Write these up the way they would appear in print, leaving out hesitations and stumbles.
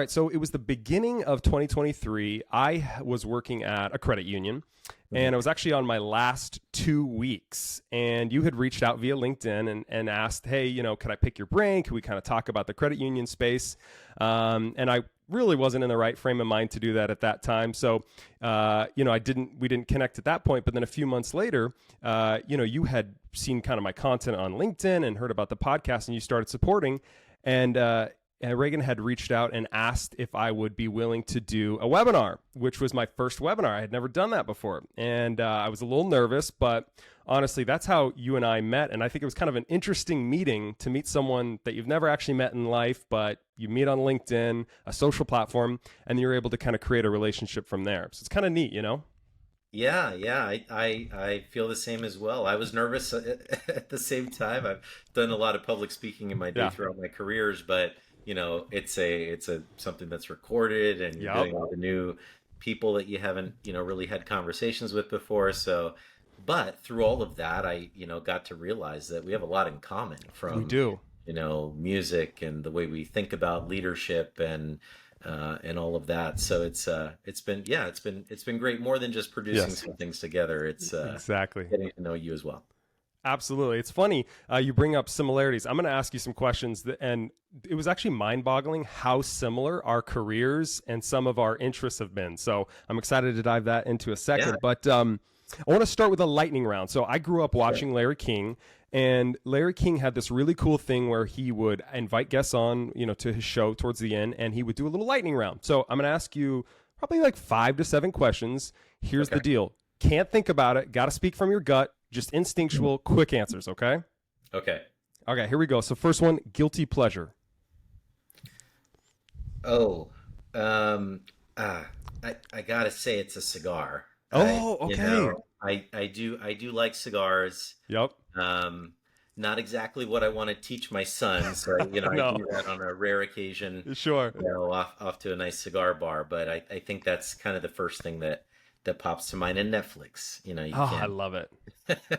right. So it was the beginning of 2023. I was working at a credit union, and I was actually on my last 2 weeks. And you had reached out via LinkedIn and asked, hey, could I pick your brain? Could we kind of talk about the credit union space? And I really wasn't in the right frame of mind to do that at that time. So, we didn't connect at that point. But then a few months later, you had seen kind of my content on LinkedIn and heard about the podcast, and you started supporting. And Reagan had reached out and asked if I would be willing to do a webinar, which was my first webinar. I had never done that before. And I was a little nervous, but honestly, that's how you and I met. And I think it was kind of an interesting meeting to meet someone that you've never actually met in life, but you meet on LinkedIn, a social platform, and you're able to kind of create a relationship from there. So it's kind of neat, Yeah, I feel the same as well. I was nervous at the same time. I've done a lot of public speaking in my day Yeah. throughout my careers, but it's a something that's recorded, and you're Yep. getting all the new people that you haven't, really had conversations with before. So, but through all of that, I, got to realize that we have a lot in common We from, do. music and the way we think about leadership and all of that. So it's been great, more than just producing Yes. some things together. It's Exactly. getting to know you as well. Absolutely. It's funny. You bring up similarities. I'm going to ask you some questions and it was actually mind-boggling how similar our careers and some of our interests have been. So I'm excited to dive that into a second. Yeah. But I want to start with a lightning round. So I grew up watching Larry King, and Larry King had this really cool thing where he would invite guests on, to his show towards the end, and he would do a little lightning round. So I'm going to ask you probably like 5 to 7 questions. Here's the deal. Can't think about it. Got to speak from your gut. Just instinctual, quick answers, okay? Okay. Okay, here we go. So first one, guilty pleasure. Oh, I gotta say it's a cigar. Oh, okay. I do like cigars. Yep. Not exactly what I want to teach my son. So, I No. do that on a rare occasion, Sure. off to a nice cigar bar. But I think that's kind of the first thing that pops to mind. And Netflix, you Oh, I can't. love it.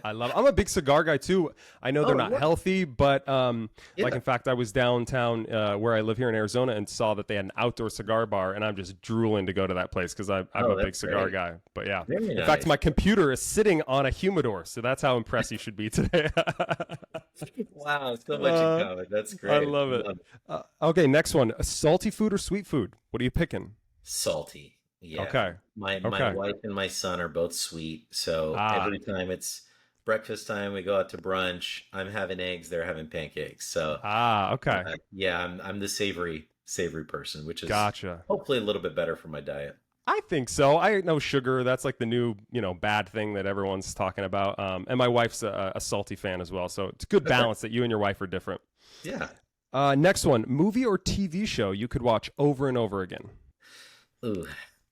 I love it. I'm a big cigar guy too. I know they're Oh, not yeah. healthy, but like Yeah. in fact, I was downtown where I live here in Arizona and saw that they had an outdoor cigar bar, and I'm just drooling to go to that place because I'm Oh, a big that's cigar great. guy. But yeah, Very in fact, nice. my computer is sitting on a humidor, so that's how impressed you should be today. Wow, so much in common. That's I great. love it. Love Okay, next one: salty food or sweet food? What are you picking? Salty. Yeah. Okay. My Okay. wife and my son are both sweet. So Ah, every time it's breakfast time, we go out to brunch. I'm having eggs, they're having pancakes. So okay. yeah, I'm the savory person, which is Gotcha. hopefully a little bit better for my diet. I think so. I know sugar. That's like the new, bad thing that everyone's talking about. And my wife's a salty fan as well. So it's a good Okay. balance that you and your wife are different. Yeah. Next one, movie or TV show you could watch over and over again. Ooh.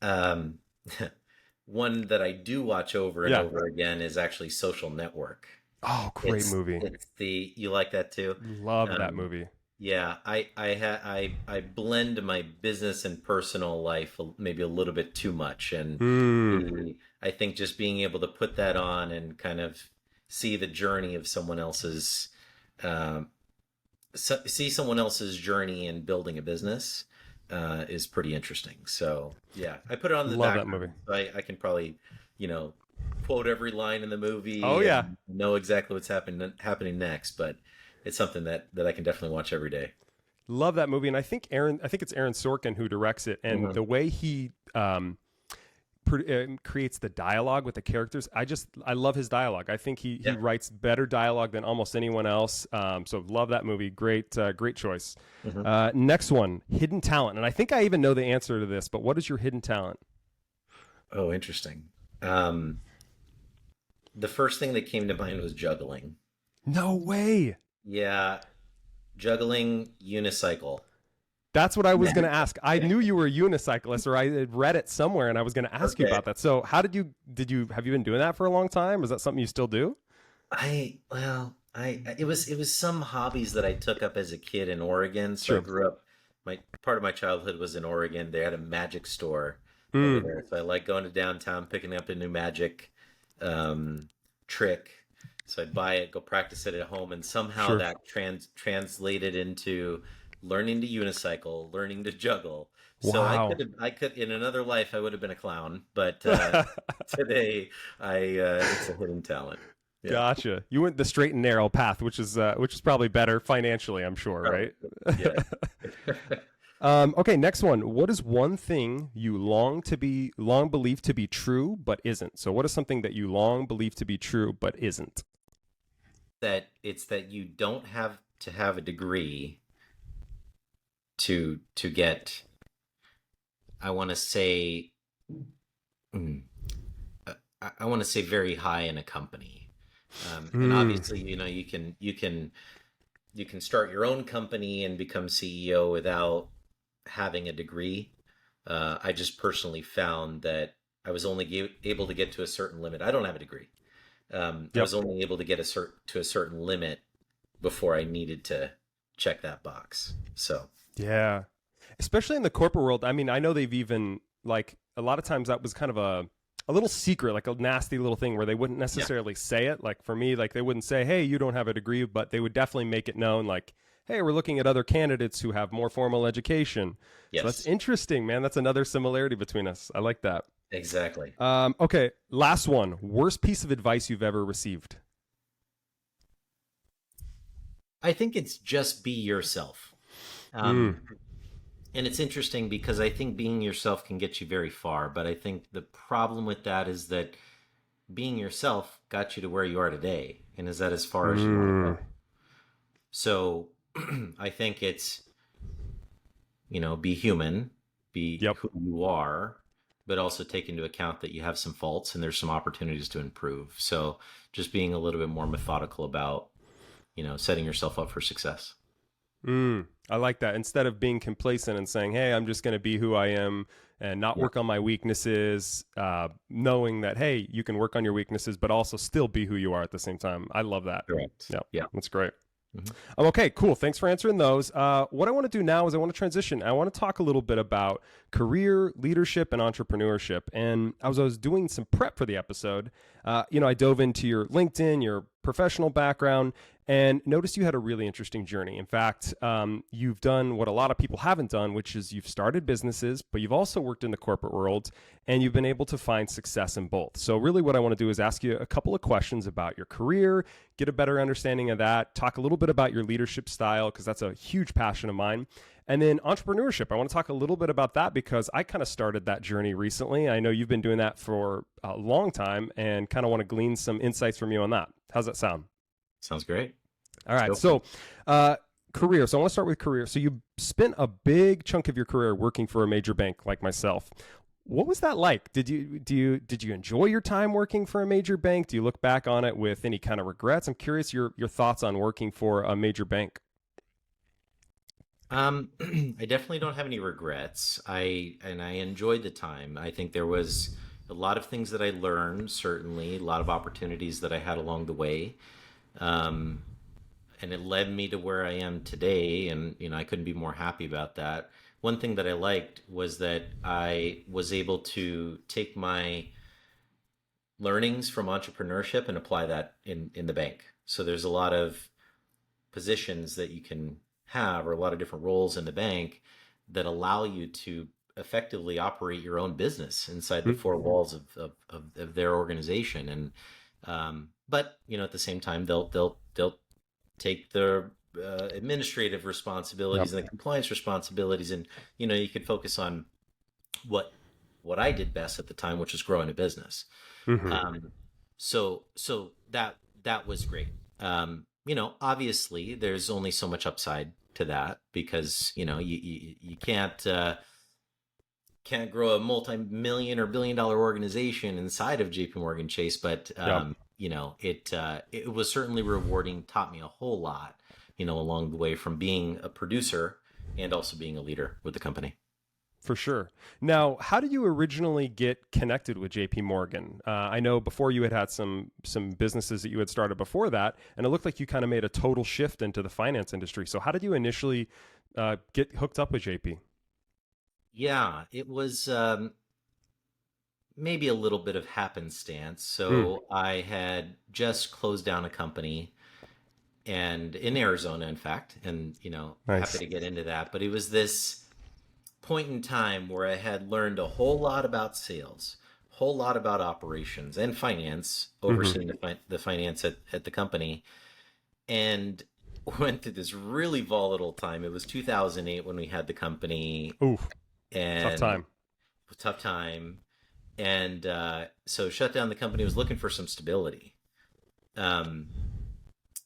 Um, one that I do watch over and Yeah. over again is actually Social Network. Oh, great It's movie. it's the you like that too? Love that Um, movie. Yeah, I blend my business and personal life maybe a little bit too much, and Hmm. I think just being able to put that on and kind of see the journey of someone else's, um, see someone else's journey in building a business is pretty interesting. So yeah, I put it on the Love that background. movie. So I can probably, quote every line in the Oh, movie yeah. and know exactly what's happening next, but it's something that I can definitely watch every day. Love that movie. And I think it's Aaron Sorkin who directs it. And Mhm. the way he creates the dialogue with the characters, I love his dialogue. I think he Yeah. writes better dialogue than almost anyone else. So love that movie. Great choice. Mhm. Next one, hidden talent. And I think I even know the answer to this, but what is your hidden talent? Oh, interesting. Um, the first thing that came to mind was juggling. No way. Yeah, juggling unicycle. That's what I was going to ask. I knew you were a unicyclist, or I had read it somewhere, and I was going to ask you Okay. about that. So how have you been doing that for a long time? Is that something you still do? It was some hobbies that I took up as a kid in Oregon. So I Sure. grew up, my part of my childhood was in Oregon. They had a magic store over Mm, there. So I like going to downtown, picking up a new magic trick. So I'd buy it, go practice it at home, and somehow sure. that translated into learning to unicycle, learning to juggle. So Wow. I could, in another life, I would have been a clown, but today it's a hidden talent. Yeah, Gotcha. You went the straight and narrow path, which is probably better financially, I'm sure, probably. right? Yeah. Okay, next one. What is one thing you long believe to be true but isn't? So, what is something that you long believe to be true but isn't? That it's that you don't have to have a degree to get, I want to say, mm, I want to say very high in a company. And Mm, obviously, you can start your own company and become CEO without having a degree. I just personally found that I was only able to get to a certain limit. I don't have a degree. I yep. was only able to get to a certain limit before I needed to check that box. So Yeah. Especially in the corporate world. I mean, I know they've even like a lot of times that was kind of a little secret, like a nasty little thing where they wouldn't yeah, necessarily say it. Like for me, like they wouldn't say, "Hey, you don't have a degree," but they would definitely make it known like, "Hey, we're looking at other candidates who have more formal education." So that's yes, interesting, man. That's another similarity between us. I like that. exactly. Okay, last one. Worst piece of advice you've ever received. I think it's just be yourself. Mm, Um, and it's interesting because I think being yourself can get you very far. But I think the problem with that is that being yourself got you to where you are today. And is that as far as you want to mm. go? So I think it's, be human, be Yep. who you are, but also take into account that you have some faults and there's some opportunities to improve. So just being a little bit more methodical about, setting yourself up for success. I like that. Instead of being complacent and saying, "Hey, I'm just going to be who I am and not Yeah, work on my weaknesses," knowing that, hey, you can work on your weaknesses, but also still be who you are at the same time. I love that. correct. Yeah, Yeah. that's great. Mhm. Okay, cool. Thanks for answering those. What I want to do now is I want to transition. I want to talk a little bit about career, leadership, and entrepreneurship. And as I was doing some prep for the episode, I dove into your LinkedIn, your professional background, and noticed you had a really interesting journey. In fact, you've done what a lot of people haven't done, which is you've started businesses, but you've also worked in the corporate world, and you've been able to find success in both. So, really, what I want to do is ask you a couple of questions about your career, get a better understanding of that, talk a little bit about your leadership style, because that's a huge passion of mine. And then entrepreneurship. I want to talk a little bit about that because I kind of started that journey recently. I know you've been doing that for a long time and kind of want to glean some insights from you on that. How's that sound? Sounds great. All Let's right. go for it. So, career. So, I want to start with career. So, you spent a big chunk of your career working for a major bank like myself. What was that like? Did you enjoy your time working for a major bank? Do you look back on it with any kind of regrets? I'm curious your thoughts on working for a major bank. I definitely don't have any regrets. I enjoyed the time. I think there was a lot of things that I learned, certainly, a lot of opportunities that I had along the way. Um, and it led me to where I am today, and I couldn't be more happy about that. One thing that I liked was that I was able to take my learnings from entrepreneurship and apply that in the bank. So there's a lot of positions that you can have, or a lot of different roles in the bank that allow you to effectively operate your own business inside the four walls of their organization. And but at the same time, they'll take the administrative Yep. responsibilities and the compliance responsibilities, and you could focus on what I did best at the time, which was growing a business. Hmm. Um, so that was great. Obviously, there's only so much upside to that because you can't grow a multi-million or billion-dollar organization inside of JP Morgan Chase, but Yep. it was certainly rewarding. Taught me a whole lot, along the way from being a producer and also being a leader with the company. For sure. Now, how did you originally get connected with JP Morgan? I know before you had some businesses that you had started before that, and it looked like you kind of made a total shift into the finance industry. So, how did you initially get hooked up with JP? Yeah, it was maybe a little bit of happenstance. Mm, So I had just closed down a company, and in Arizona, in fact, and happy Nice. to get into that. But it was this point in time where I had learned a whole lot about sales, a whole lot about operations and finance, Hmm. overseeing the finance at the company, and went through this really volatile time. It was 2008 when we had the company, Ooh, tough and time. tough time. And so shut down the company, was looking for some stability. Um,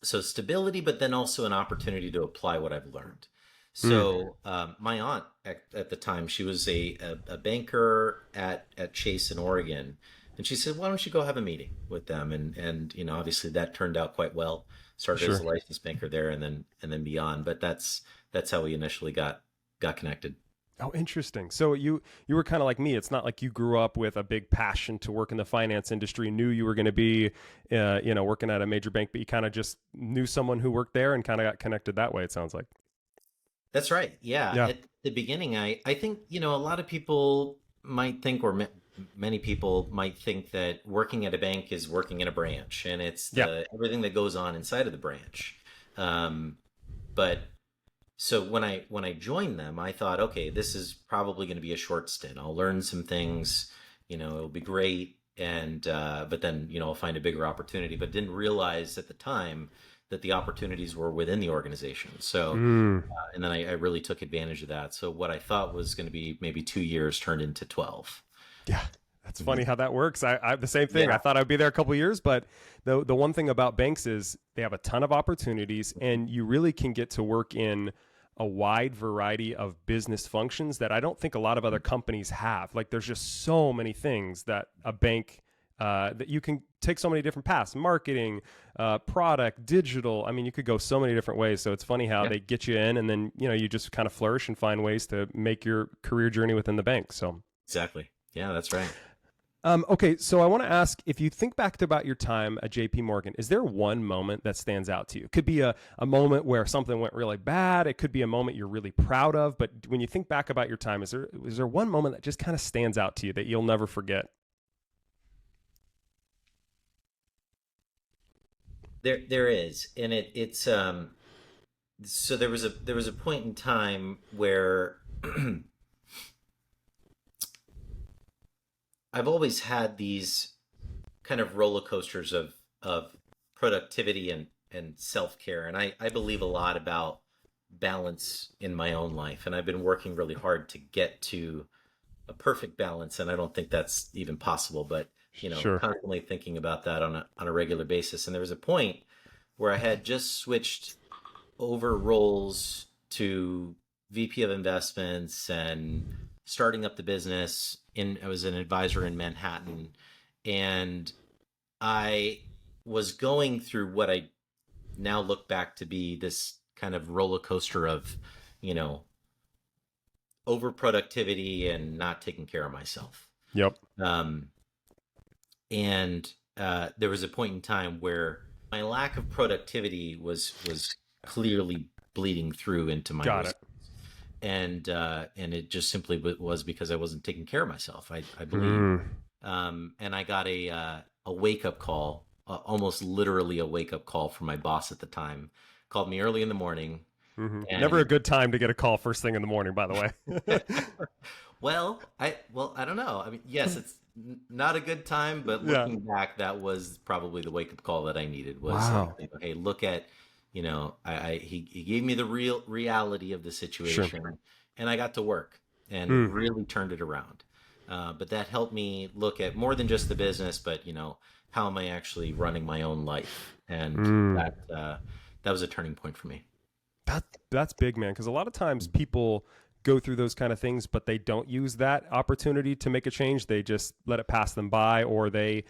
so stability, but then also an opportunity to apply what I've learned. Mm. So my aunt at the time, she was a banker at Chase in Oregon, and she said, "Why don't you go have a meeting with them?" And obviously that turned out quite well. Started as a Sure. licensed banker there, and then beyond. But that's how we initially got connected. Oh, interesting. So you were kind of like me. It's not like you grew up with a big passion to work in the finance industry, knew you were going to be, working at a major bank, but you kind of just knew someone who worked there and kind of got connected that way. It sounds like. That's right. Yeah. Yeah. At the beginning, I think, a lot of people might think, or many people might think that working at a bank is working in a branch and it's Yeah. the everything that goes on inside of the branch. Um, but so when I joined them, I thought, okay, this is probably going to be a short stint. I'll learn some things, it'll be great. And, but then, I'll find a bigger opportunity, but didn't realize at the time that the opportunities were within the organization. So, Mm. and then I really took advantage of that. So what I thought was going to be maybe 2 years turned into 12. Yeah. That's Mhm. funny how that works. I the same thing. I Yeah, thought I'd be there a couple of years, but the one thing about banks is they have a ton of opportunities, and you really can get to work in a wide variety of business functions that I don't think a lot of other companies have. Like there's just so many things that a bank that you can take so many different paths: marketing, product, digital. I mean, you could go so many different ways. So it's funny how yeah, they get you in, and then you just kind of flourish and find ways to make your career journey within the bank. So. exactly. Yeah, that's right. Okay, so I want to ask, if you think back to about your time at JP Morgan, is there one moment that stands out to you? It could be a moment where something went really bad. It could be a moment you're really proud of. But when you think back about your time, is there one moment that just kind of stands out to you that you'll never forget? There is, and it's so there was a point in time where I've always had these kind of roller coasters of productivity and self-care, and I believe a lot about balance in my own life, and I've been working really hard to get to a perfect balance, and I don't think that's even possible, but Sure. constantly thinking about that on a regular basis. And there was a point where I had just switched over roles to VP of investments and starting up the business. I was an advisor in Manhattan, and I was going through what I now look back to be this kind of roller coaster of, you know, overproductivity and not taking care of myself. Yep. Um, and there was a point in time where my lack of productivity was clearly bleeding through into my Got it. results, and it just simply was because I wasn't taking care of myself. I believe, Mm. and I got a wake up call, almost literally a wake up call from my boss at the time. Called me early in the morning, and Never a he good time to get a call first thing in the morning, by the way. Well, I don't know. I mean, yes, it's not a good time, but Yeah. looking back, that was probably the wake up call that I needed. Was like, Wow. hey, look at, he gave me the real reality of the Sure. situation, and I got to work and Mm. really turned it around. But that helped me look at more than just the business, but how am I actually running my own life? And Mm. that was a turning point for me. That's big, man. Because a lot of times people go through those kind of things, but they don't use that opportunity to make a change. They just let it pass them by, or they'll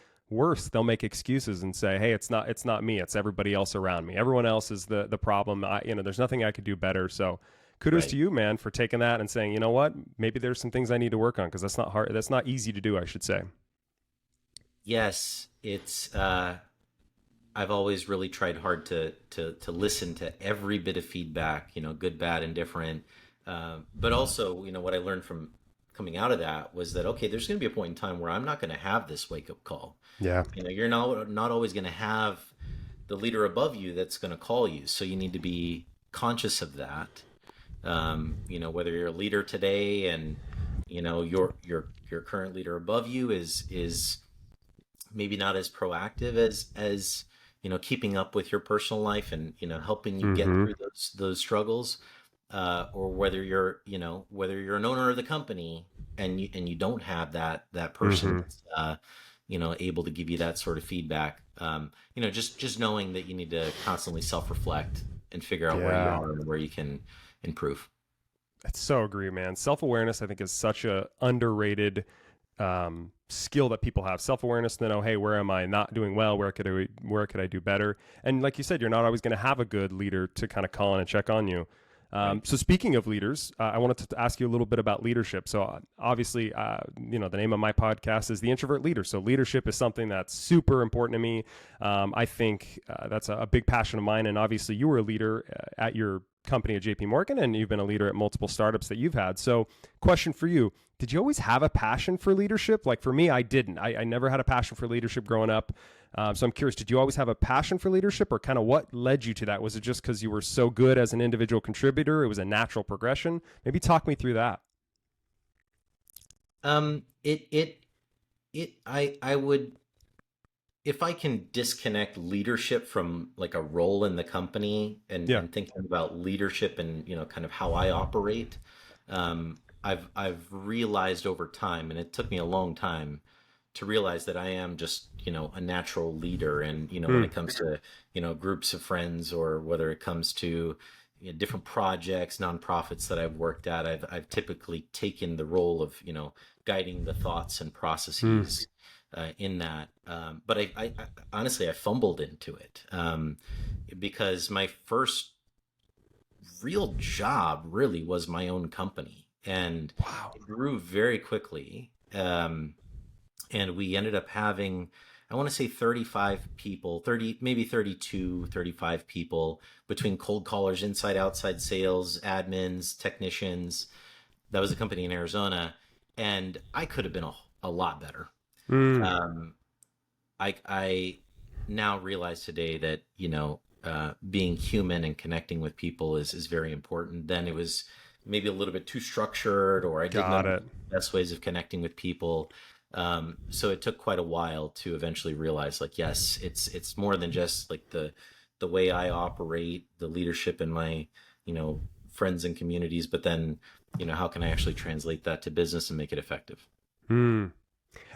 make excuses and say, "Hey, it's not me. It's everybody else around me. Everyone else is the problem. There's nothing I could do better." So, kudos to Right. you, man, for taking that and saying, "You know what? Maybe there's some things I need to work on because that's not hard. That's not easy to do, I should say." Yes, it's I've always really tried hard to listen to every bit of feedback, good, bad, and different. But also, what I learned from coming out of that was that, okay, there's going to be a point in time where I'm not going to have this wake up call. Yeah. You're not always going to have the leader above you that's going to call you. So you need to be conscious of that. Whether you're a leader today and, your current leader above you is maybe not as proactive as keeping up with your personal life and, helping you get through those struggles, or whether you're an owner of the company and you don't have that person that's, able to give you that sort of feedback. Just knowing that you need to constantly self-reflect and figure out where you are and where you can improve. I so agree, man. Self-awareness, I think, is such a underrated skill that people have. Self-awareness to know, hey, where am I not doing well? Where could I do better? And like you said, you're not always going to have a good leader to kind of call in and check on you. So speaking of leaders, I wanted to ask you a little bit about leadership. So obviously, the name of my podcast is The Introvert Leader. So leadership is something that's super important to me. I think that's a big passion of mine. And obviously you were a leader at your company at JP Morgan, and you've been a leader at multiple startups that you've had. So question for you, did you always have a passion for leadership? Like for me, I didn't. I never had a passion for leadership growing up. So I'm curious, did you always have a passion for leadership, or kind of what led you to that? Was it just because you were so good as an individual contributor? It was a natural progression? Maybe talk me through that. I would, if I can disconnect leadership from like a role in the company and thinking about leadership and, kind of how I operate, I've realized over time, and it took me a long time to realize that I am just, a natural leader. And, when it comes to, groups of friends, or whether it comes to different projects, nonprofits that I've worked at, I've typically taken the role of, guiding the thoughts and processes in that. But I honestly, I fumbled into it because my first real job really was my own company, and it grew very quickly. And we ended up having, I want to say 35 people, maybe 32, 35 people, between cold callers, inside, outside sales, admins, technicians. That was a company in Arizona, and I could have been a lot better. I now realize today that, being human and connecting with people is very important. Then it was maybe a little bit too structured, or I didn't know the best ways of connecting with people. So it took quite a while to eventually realize, like, yes, it's more than just like the way I operate, the leadership in my, friends and communities, but then, how can I actually translate that to business and make it effective? And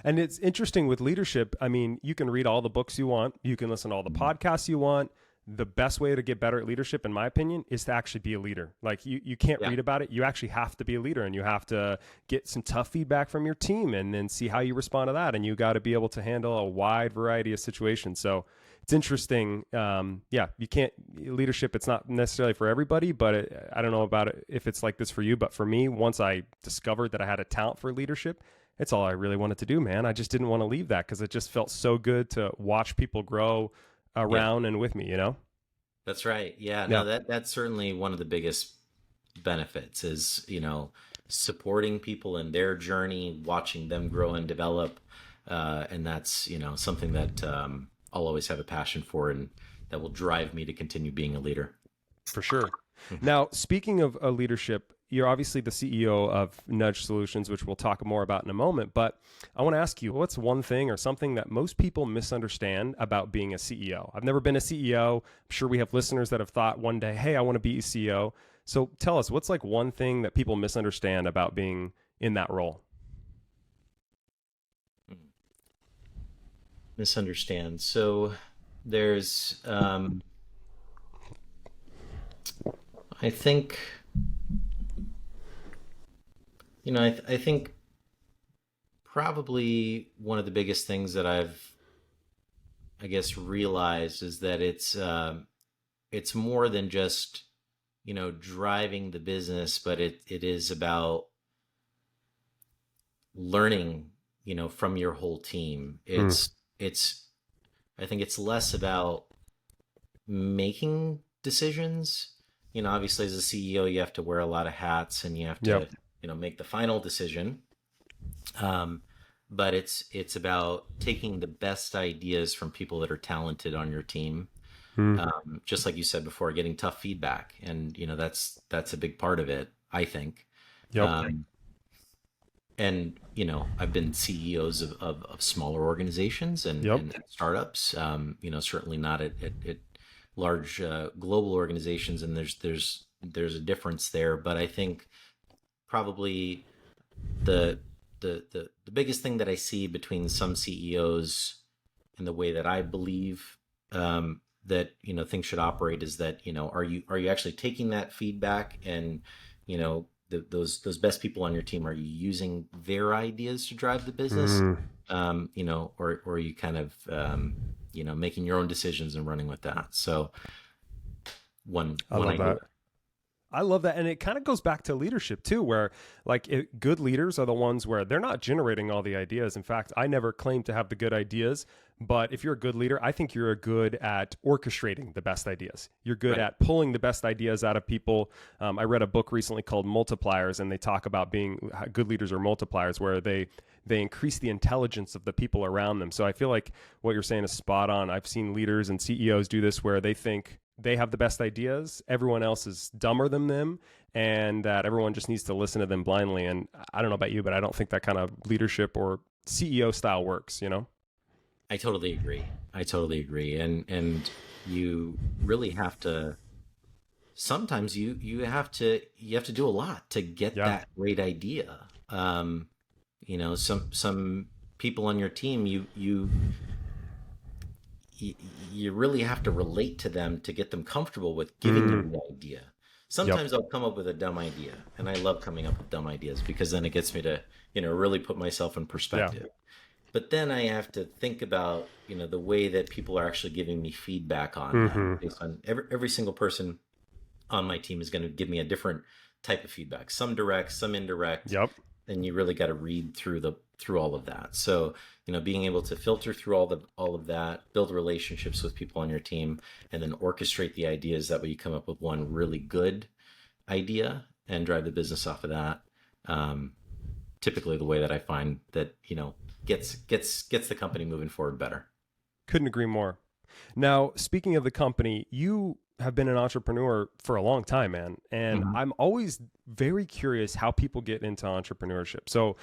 it's interesting with leadership. I mean, you can read all the books you want. You can listen to all the podcasts you want. The best way to get better at leadership, in my opinion, is to actually be a leader. Like you can't read about it. You actually have to be a leader, and you have to get some tough feedback from your team and then see how you respond to that. And you got to be able to handle a wide variety of situations. So it's interesting. You can't, leadership, it's not necessarily for everybody, but I don't know about it if it's like this for you, but for me, once I discovered that I had a talent for leadership, it's all I really wanted to do, man. I just didn't want to leave that because it just felt so good to watch people grow around and with me, That's right. Yeah. No, that's certainly one of the biggest benefits is, supporting people in their journey, watching them grow and develop. And that's, something that I'll always have a passion for, and that will drive me to continue being a leader. For sure. Now, speaking of leadership, you're obviously the CEO of Nudge Solutions, which we'll talk more about in a moment. But I want to ask you, what's one thing or something that most people misunderstand about being a CEO? I've never been a CEO. I'm sure we have listeners that have thought one day, hey, I want to be a CEO. So tell us, what's like one thing that people misunderstand about being in that role? Misunderstand. So there's, I think, I think probably one of the biggest things that I've, I guess, realized is that it's more than just, driving the business, but it is about learning, from your whole team. I think it's less about making decisions. Obviously as a CEO, you have to wear a lot of hats, and you have to, make the final decision. But it's about taking the best ideas from people that are talented on your team, Mm. Just like you said before, getting tough feedback. And, that's a big part of it, I think. Yep. Um, and, I've been CEOs of smaller organizations and, Yep. and startups, certainly not at large global organizations. And there's a difference there. But I think probably the the biggest thing that I see between some CEOs and the way that I believe that things should operate is that are you actually taking that feedback and those best people on your team, are you using their ideas to drive the business, Mm. or are you kind of making your own decisions and running with that? So I one love idea. that. I love that. And it kind of goes back to leadership too, where good leaders are the ones where they're not generating all the ideas. In fact, I never claim to have the good ideas, but if you're a good leader, I think you're good at orchestrating the best ideas. You're good Right. at pulling the best ideas out of people. I read a book recently called Multipliers, and they talk about being good leaders or multipliers, where they increase the intelligence of the people around them. So I feel like what you're saying is spot on. I've seen leaders and CEOs do this where they think they have the best ideas, everyone else is dumber than them, and that everyone just needs to listen to them blindly. And I don't know about you, but I don't think that kind of leadership or CEO style works, I totally agree. And you really have to, sometimes you have to do a lot to get Yeah. that great idea. Some people on your team, you really have to relate to them to get them comfortable with giving them the idea. Yep. Sometimes I'll come up with a dumb idea, and I love coming up with dumb ideas because then it gets me to, really put myself in Yeah. perspective. But then I have to think about, the way that people are actually giving me feedback on that, based on every single person on my team is going to give me a different type of feedback, some direct, some indirect. Yep. And you really got to read through all of that. So, being able to filter through all of that, build relationships with people on your team, and then orchestrate the ideas, that way you come up with one really good idea and drive the business off of that. Typically the way that I find that, gets the company moving forward better. Couldn't agree more. Now, speaking of the company, you have been an entrepreneur for a long time, man. And I'm always very curious how people get into entrepreneurship. So,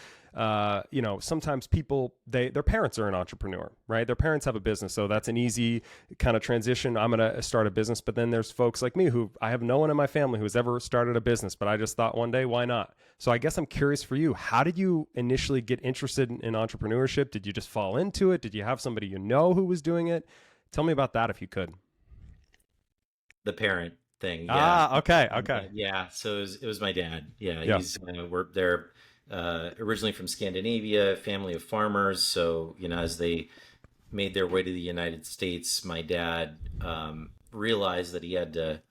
sometimes people, their parents are an entrepreneur, right? Their parents have a business. So that's an easy kind of transition. I'm going to start a business. But then there's folks like me who I have no one in my family who's ever started a business, but I just thought one day, why not? So I guess I'm curious for you. How did you initially get interested in entrepreneurship? Did you just fall into it? Did you have somebody who was doing it? Tell me about that if you could. The parent thing. Yeah. Ah, okay. Yeah. So it was my dad. Yeah. Yeah. He's, they're originally from Scandinavia, family of farmers. So, as they made their way to the United States, my dad realized that he had to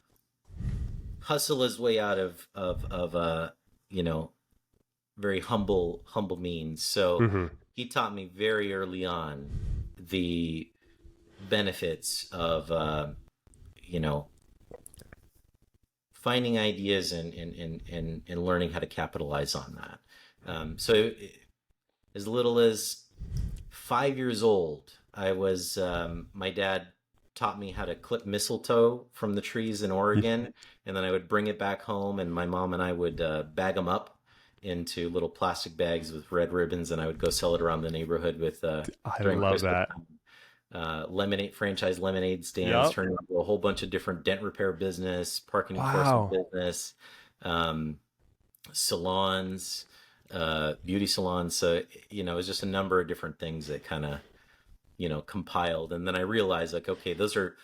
hustle his way out of very humble means. So he taught me very early on the benefits of, finding ideas and learning how to capitalize on that. So as little as 5 years old, my dad taught me how to clip mistletoe from the trees in Oregon. And then I would bring it back home, and my mom and I would bag them up into little plastic bags with red ribbons, and I would go sell it around the neighborhood with I during love Christmas that. time. Franchise lemonade stands, Yep. turning into a whole bunch of different dent repair business, parking Wow. enforcement business, salons, beauty salons. So, it was just a number of different things that kind of, compiled. And then I realized, like, okay, those are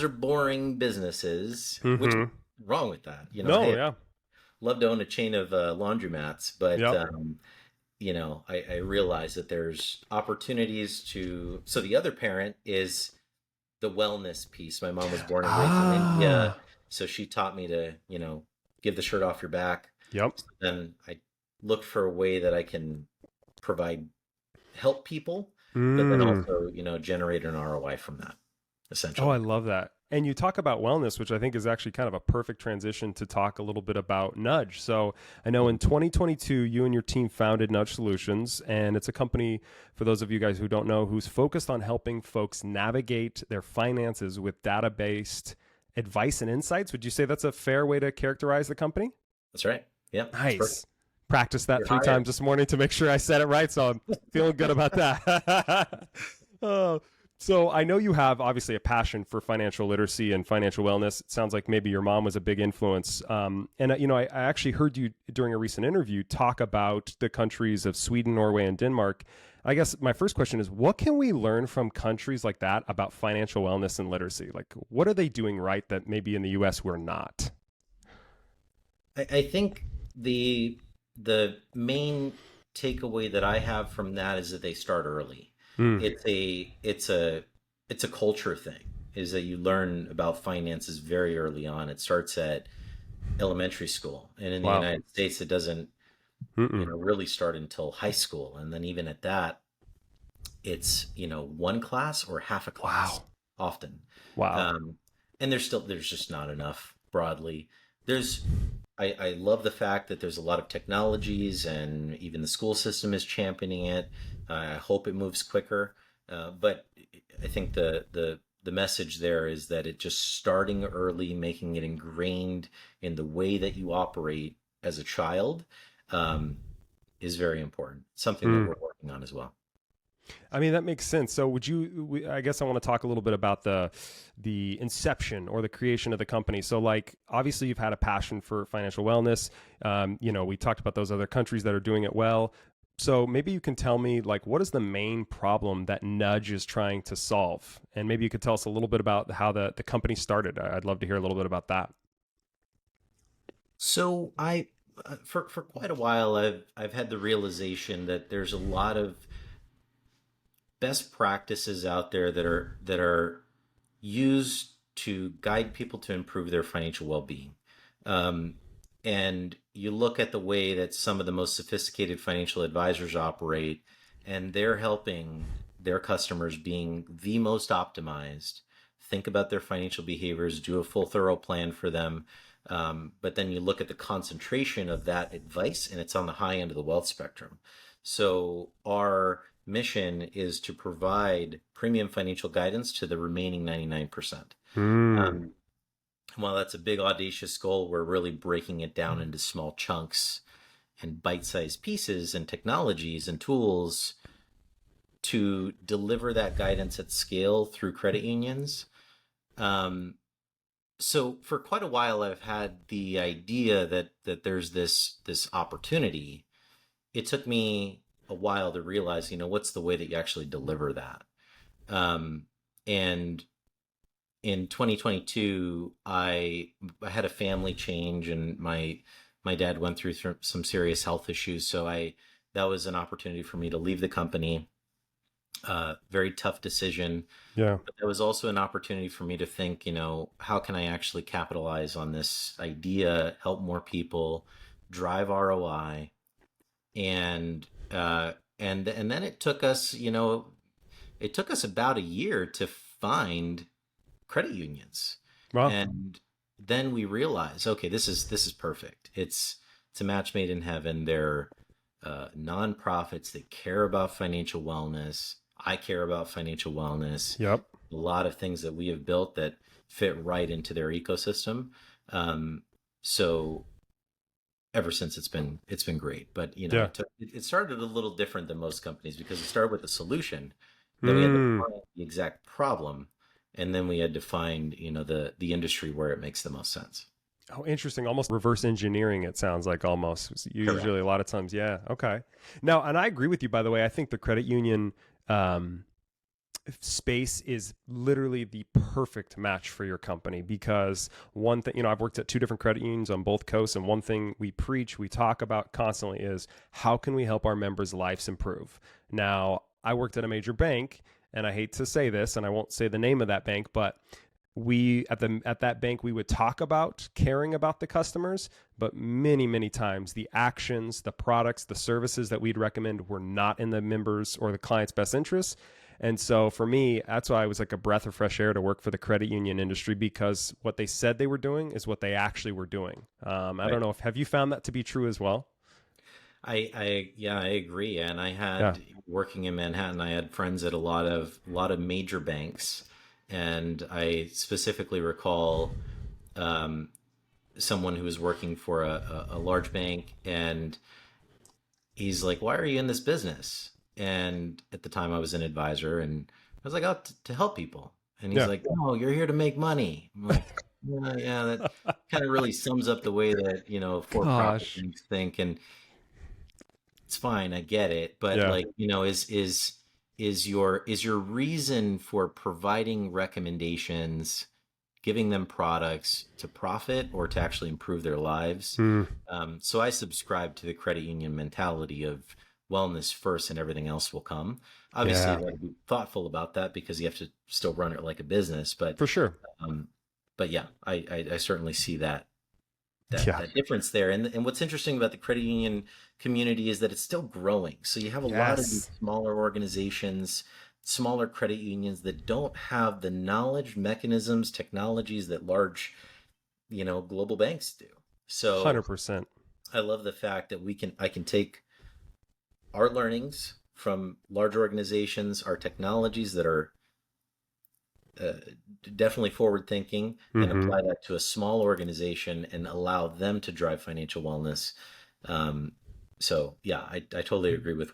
boring businesses, which is wrong with that. No, Hey, yeah. love to own a chain of laundromats, but Yep. I realized that there's opportunities so the other parent is the wellness piece. My mom was born and raised in India, so she taught me to, give the shirt off your back. Yep. So then I looked for a way that I can help people, but then also, generate an ROI from that, essentially. Oh, I love that. And you talk about wellness, which I think is actually kind of a perfect transition to talk a little bit about Nudge. So I know in 2022, you and your team founded Nudge Solutions, and it's a company, for those of you guys who don't know, who's focused on helping folks navigate their finances with data-based advice and insights. Would you say that's a fair way to characterize the company? That's right. Yeah. Nice. Practice that You're 3 hired. times this morning to make sure I said it right. So I'm feeling good about that. Oh, so I know you have obviously a passion for financial literacy and financial wellness. It sounds like maybe your mom was a big influence. I actually heard you during a recent interview talk about the countries of Sweden, Norway, and Denmark. I guess my first question is, what can we learn from countries like that about financial wellness and literacy? Like, what are they doing right that maybe in the US we're not? I think the main takeaway that I have from that is that they start early. It's a culture thing, is that you learn about finances very early on. It starts at elementary school, and in the Wow. United States it doesn't really start until high school, and then even at that it's one class or half a class. Wow. Often. Wow. And there's just not enough broadly. I love the fact that there's a lot of technologies, and even the school system is championing it. I hope it moves quicker. But I think the message there is that it just starting early, making it ingrained in the way that you operate as a child, is very important. Something that we're working on as well. I mean, that makes sense. So I guess I want to talk a little bit about the inception or the creation of the company. So like, obviously you've had a passion for financial wellness. We talked about those other countries that are doing it well. So maybe you can tell me, like, what is the main problem that Nudge is trying to solve? And maybe you could tell us a little bit about how the company started. I'd love to hear a little bit about that. So for quite a while, I've had the realization that there's a lot of best practices out there that are used to guide people to improve their financial well-being. And you look at the way that some of the most sophisticated financial advisors operate, and they're helping their customers being the most optimized, think about their financial behaviors, do a full thorough plan for them. But then you look at the concentration of that advice, and it's on the high end of the wealth spectrum. So our mission is to provide premium financial guidance to the remaining 99%. While that's a big audacious goal, we're really breaking it down into small chunks and bite-sized pieces and technologies and tools to deliver that guidance at scale through credit unions. So for quite a while, I've had the idea that there's this opportunity. It took me a while to realize, what's the way that you actually deliver that. And in 2022, I had a family change, and my dad went through some serious health issues. So that was an opportunity for me to leave the company. Very tough decision. Yeah. But there was also an opportunity for me to think, how can I actually capitalize on this idea, help more people, drive ROI, and then it took us, about a year to find credit unions. Wow. And then we realized, okay, this is perfect. It's a match made in heaven. They're nonprofits that care about financial wellness. I care about financial wellness. Yep. A lot of things that we have built that fit right into their ecosystem. So ever since it's been great. But it started a little different than most companies, because it started with a solution. Then we had to find the exact problem, and then we had to find the industry where it makes the most sense. Oh, interesting. Almost reverse engineering, it sounds like, almost. Usually Correct. a lot of times. Yeah. Okay. Now, and I agree with you, by the way. I think the credit union space is literally the perfect match for your company, because one thing, I've worked at 2 different credit unions on both coasts, and one thing we talk about constantly is, how can we help our members' lives improve? Now, I worked at a major bank, and I hate to say this, and I won't say the name of that bank, but we at that bank, we would talk about caring about the customers, but many times the actions, the products, the services that we'd recommend were not in the members or the client's best interests. And so for me, that's why it was like a breath of fresh air to work for the credit union industry, because what they said they were doing is what they actually were doing. I Right. don't know if, have you found that to be true as well? Yeah, I agree. And I Yeah. had working in Manhattan, I had friends at a lot of major banks, and I specifically recall um, someone who was working for a large bank, and he's like, "Why are you in this business?" And at the time, I was an advisor, and I was like, "Oh, to help people." And he's Yeah. like, "No, you're here to make money." I'm like, "Yeah, yeah, that kind of really sums up the way that for-profit Gosh. banks think." And it's fine, I get it, but Yeah. like, is your reason for providing recommendations, giving them products to profit or to actually improve their lives? Mm, So I subscribe to the credit union mentality of wellness first and everything else will come. Obviously, you yeah, got to be thoughtful about that because you have to still run it like a business. But for sure. um, but yeah, I certainly see that Yeah. that difference there. And what's interesting about the credit union community is that it's still growing. So you have a lot of these Yes. smaller organizations, smaller credit unions that don't have the knowledge, mechanisms, technologies that large, global banks do. So 100%. I love the fact that I can take our learnings from large organizations, our technologies that are uh, definitely forward thinking, and Hmm. apply that to a small organization and allow them to drive financial wellness. Um, so yeah, I totally agree with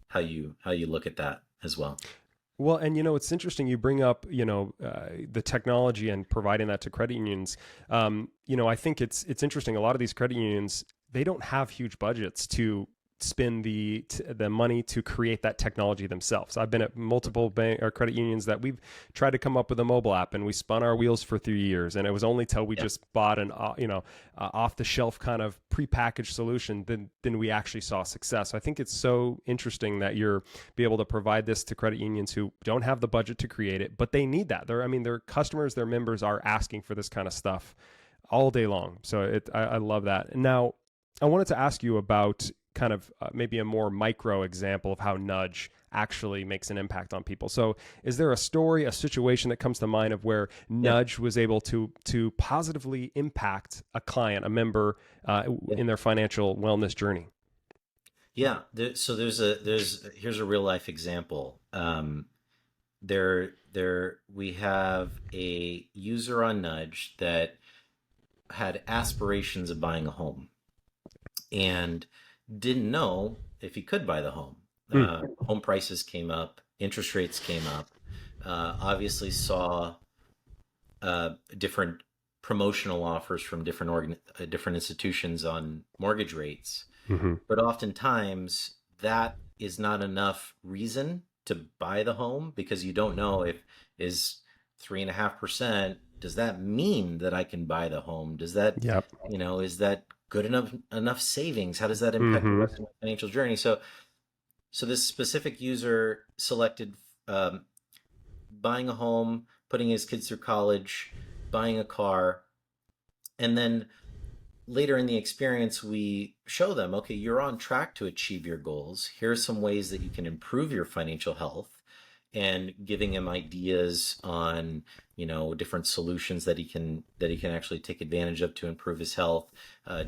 how you look at that as well. Well, and it's interesting you bring up, the technology and providing that to credit unions. I think it's interesting. A lot of these credit unions, they don't have huge budgets to spend the money to create that technology themselves. I've been at multiple bank or credit unions that we've tried to come up with a mobile app, and we spun our wheels for 3 years, and it was only till we Yeah, just bought an off the shelf kind of prepackaged solution then we actually saw success. So I think it's so interesting that you're be able to provide this to credit unions who don't have the budget to create it, but they need that. Their customers, their members are asking for this kind of stuff all day long. So I love that. Now, I wanted to ask you about kind of maybe a more micro example of how nudge actually makes an impact on people. So, is there a story, a situation that comes to mind of where yeah, nudge was able to positively impact a client, a member, yeah, in their financial wellness journey? yeah. So here's a real life example. There we have a user on Nudge that had aspirations of buying a home and didn't know if he could buy the home. Mm, Home prices came up, interest rates came up. Obviously, saw different promotional offers from different institutions on mortgage rates, mm-hmm. but oftentimes that is not enough reason to buy the home because you don't know if is 3.5%. Does that mean that I can buy the home? Does that, Yep. is that good enough savings? How does that impact the Mm-hmm. rest of my financial journey? So this specific user selected um, buying a home, putting his kids through college, buying a car, and then later in the experience, we show them, okay, you're on track to achieve your goals. Here are some ways that you can improve your financial health, and giving him ideas on, different solutions that he can actually take advantage of to improve his health,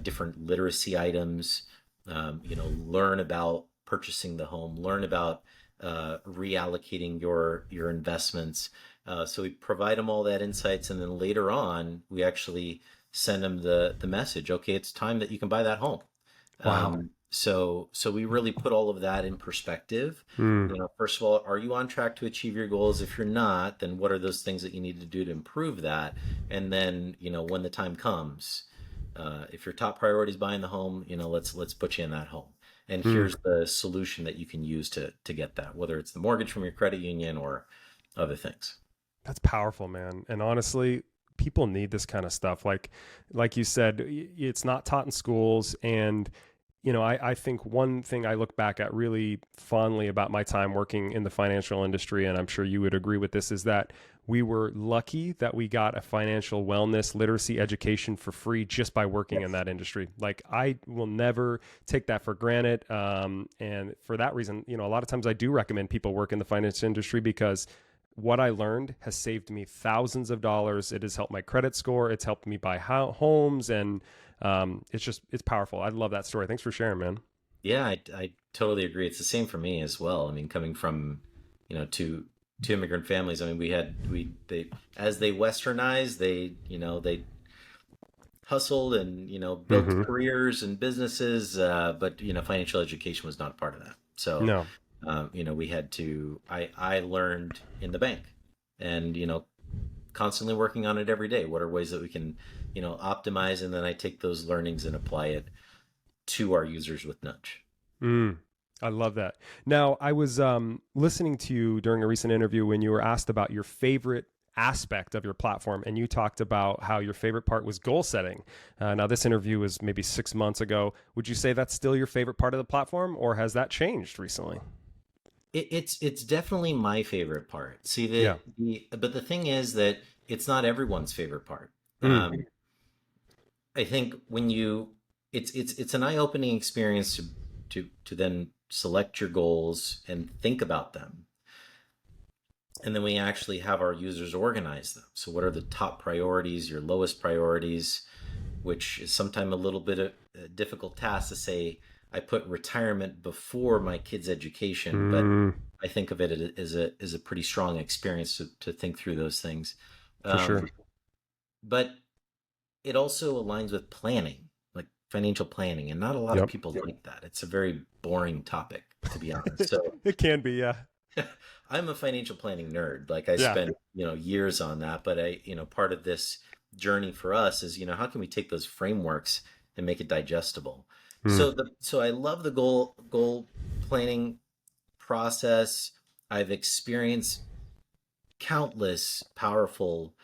different literacy items, learn about purchasing the home, learn about reallocating your investments. So we provide them all that insights, and then later on, we actually send them the message. Okay, it's time that you can buy that home. Wow. So we really put all of that in perspective. Mm, First of all, are you on track to achieve your goals? If you're not, then what are those things that you need to do to improve that? And then, when the time comes, if your top priority is buying the home, let's put you in that home. And mm. here's the solution that you can use to get that, whether it's the mortgage from your credit union or other things. That's powerful, man. And honestly, people need this kind of stuff. Like you said, it's not taught in schools, and I think one thing I look back at really fondly about my time working in the financial industry, and I'm sure you would agree with this, is that we were lucky that we got a financial wellness literacy education for free just by working in Yes. that industry. Like, I will never take that for granted. And for that reason, a lot of times I do recommend people work in the finance industry because what I learned has saved me thousands of dollars. It has helped my credit score. It's helped me buy homes, and it's powerful. I love that story. Thanks for sharing, man. Yeah, I totally agree. It's the same for me as well. I mean, coming from, two immigrant families. I mean, they as they westernized, they hustled and built Hmm. careers and businesses, but financial education was not a part of that. So No, we had to. I learned in the bank, and constantly working on it every day. What are ways that we can optimize, and then I take those learnings and apply it to our users with Nudge. mm, I love that. Now, I was listening to you during a recent interview when you were asked about your favorite aspect of your platform, and you talked about how your favorite part was goal setting. Now, this interview was maybe 6 months ago. Would you say that's still your favorite part of the platform, or has that changed recently? It's definitely my favorite part. See, Yeah. but the thing is that it's not everyone's favorite part. Mm, I think when it's an eye-opening experience to then select your goals and think about them, and then we actually have our users organize them. So what are the top priorities, your lowest priorities, which is sometimes a little bit of a difficult task to say. I put retirement before my kids' education, but mm, I think of it as a pretty strong experience to think through those things. for sure. Um, but it also aligns with planning, like financial planning, and not a lot of Yep. people like that. It's a very boring topic, to be honest. So It can be, yeah. I'm a financial planning nerd. Like I Yeah. spent, years on that, but part of this journey for us is, how can we take those frameworks and make it digestible? Mm, So I love the goal planning process. I've experienced countless powerful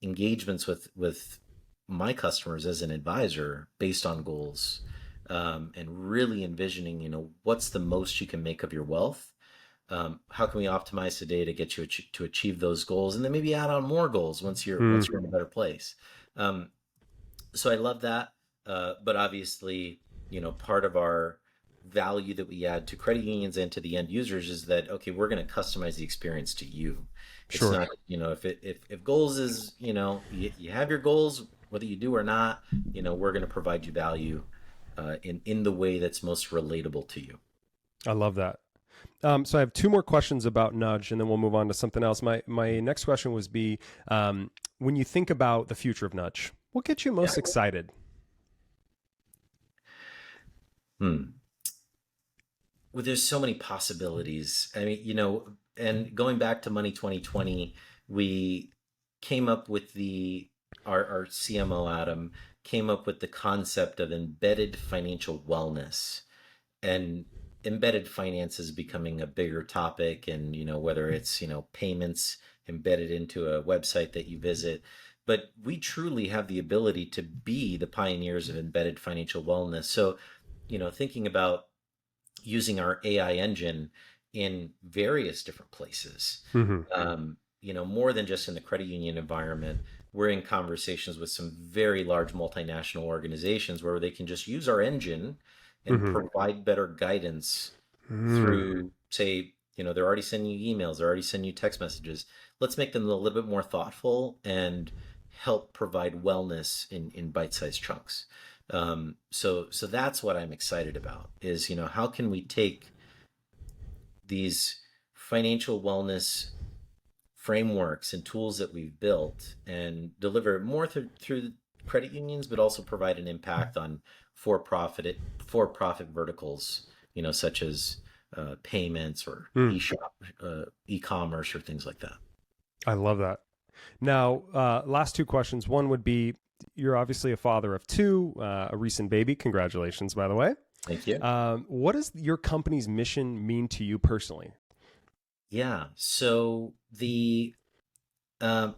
engagements with my customers as an advisor based on goals, and really envisioning, what's the most you can make of your wealth. How can we optimize today to get you to achieve those goals, and then maybe add on more goals mm, once you're in a better place. Um, so I love that. But obviously, part of our value that we add to credit unions and to the end users is that, okay, we're going to customize the experience to you. It's sure. not, if goals is, you have your goals, whether you do or not, we're going to provide you value in the way that's most relatable to you. I love that. So I have two more questions about Nudge, and then we'll move on to something else. My next question was when you think about the future of Nudge, what gets you Yeah. most excited? Hmm. Well, there's so many possibilities. I mean, and going back to Money 2020, we came up with our CMO Adam came up with the concept of embedded financial wellness, and embedded finance is becoming a bigger topic. And whether it's payments embedded into a website that you visit, but we truly have the ability to be the pioneers of embedded financial wellness. So thinking about using our AI engine in various different places. Hmm. More than just in the credit union environment, we're in conversations with some very large multinational organizations where they can just use our engine and Hmm. provide better guidance Mm, through, say, they're already sending you emails, they're already sending you text messages. Let's make them a little bit more thoughtful and help provide wellness in bite-sized chunks. So that's what I'm excited about is, how can we take these financial wellness frameworks and tools that we've built and deliver more through the credit unions, but also provide an impact on for-profit verticals, such as payments or mm. e-shop, e-commerce, or things like that. I love that. Now, last two questions. One would be, you're obviously a father of two, a recent baby. Congratulations, by the way. Thank you. What does your company's mission mean to you personally? Yeah. So um,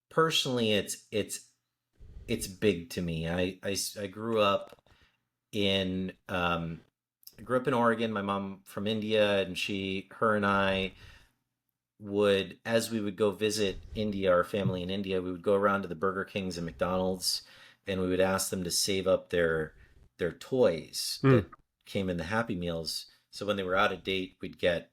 personally, it's big to me. I grew up I grew up in Oregon, my mom from India, and her and I would, as we would go visit India, our family in India, we would go around to the Burger Kings and McDonald's, and we would ask them to save up their toys Mm. that came in the Happy Meals. So when they were out of date, we'd get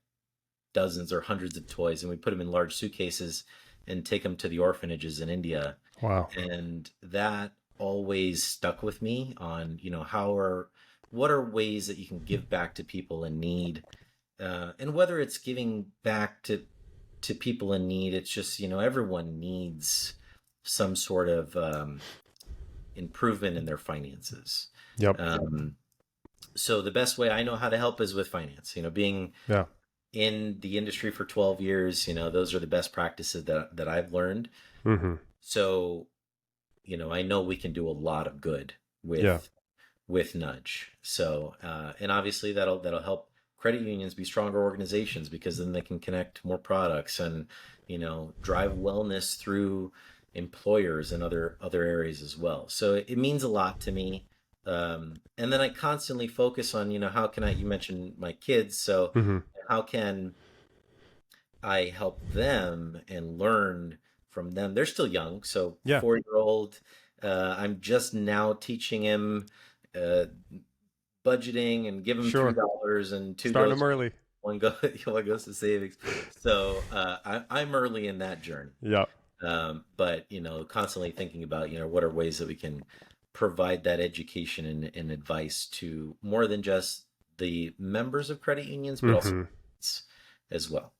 dozens or hundreds of toys, and we'd put them in large suitcases and take them to the orphanages in India. Wow. And that always stuck with me on, what are ways that you can give back to people in need, and whether it's giving back to people in need, it's just, everyone needs some sort of improvement in their finances. Yep. So the best way I know how to help is with finance. Being Yeah. in the industry for 12 years, those are the best practices that I've learned. Mm-hmm. So, I know we can do a lot of good with Nudge. So, and obviously that'll help credit unions be stronger organizations, because then they can connect more products and, drive wellness through employers and other areas as well. So it means a lot to me. And then I constantly focus on, how can you mentioned my kids. So Mm-hmm. how can I help them and learn from them? They're still young. So Yeah. 4-year-old, I'm just now teaching him budgeting, and give him Sure. $3 and $2 Starting them early. one goes to savings. So I'm early in that journey. Yeah. But constantly thinking about what are ways that we can provide that education and advice to more than just the members of credit unions, but also as well.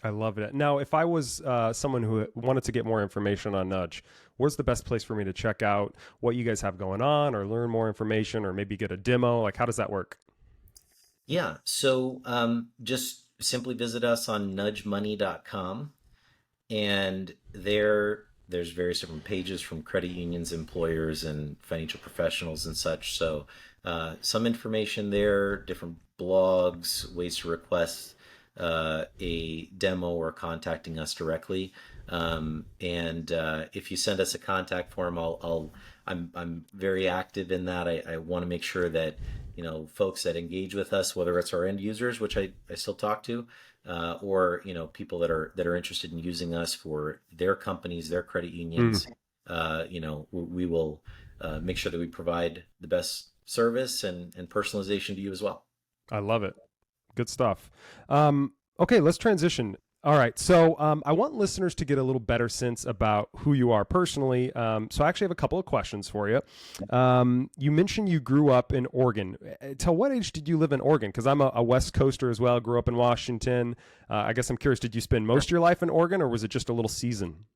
I love it. Now, if I was someone who wanted to get more information on Nudge, where's the best place for me to check out what you guys have going on, or learn more information, or maybe get a demo? Like, how does that work? Yeah. So just simply visit us on nudgemoney.com. And there's various different pages from credit unions, employers, and financial professionals and such. So some information there, different blogs, ways to request a demo or contacting us directly. And if you send us a contact form, I'm very active in that. I want to make sure that folks that engage with us, whether it's our end users, which I still talk to, or people that are interested in using us for their companies, their credit unions, we will make sure that we provide the best service and personalization to you as well. I love it. Good stuff. Okay, let's transition. All right. So I want listeners to get a little better sense about who you are personally. So I actually have a couple of questions for you. You mentioned you grew up in Oregon. Till what age did you live in Oregon? Because I'm a West Coaster as well. Grew up in Washington. I guess I'm curious, did you spend most of your life in Oregon, or was it just a little season?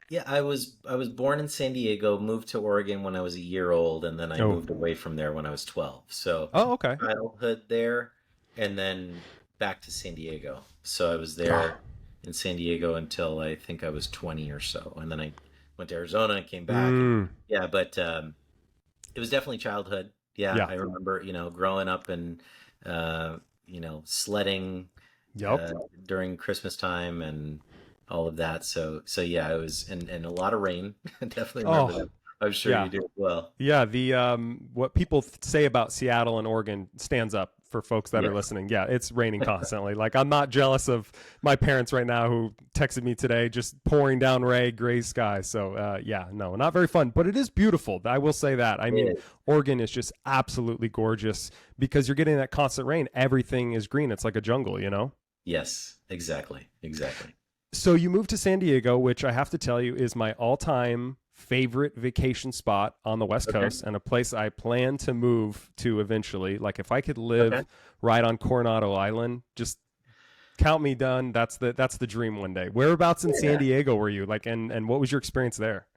Yeah, I was born in San Diego, moved to Oregon when I was a year old, and then I moved away from there when I was 12. So okay. Childhood there, and then back to San Diego. So I was there in San Diego until I think I was 20 or so. And then I went to Arizona and came back. Yeah, but it was definitely childhood. Yeah. I remember, growing up and, sledding during Christmas time and all of that. So yeah, it was, and a lot of rain. Definitely remember that. I'm sure you do as well. Yeah, the what people say about Seattle and Oregon stands up for folks that are listening. Yeah, it's raining constantly. Like, I'm not jealous of my parents right now who texted me today, just pouring down gray skies. So no, not very fun, but it is beautiful. I will say that. I mean, Oregon is just absolutely gorgeous because you're getting that constant rain. Everything is green. It's like a jungle, Yes, exactly. So you moved to San Diego, which I have to tell you is my all-time favorite vacation spot on the West Coast, and a place I plan to move to eventually. Like, if I could live right on Coronado Island, just count me done. That's the dream one day. Whereabouts in San Diego were you? Like, and what was your experience there?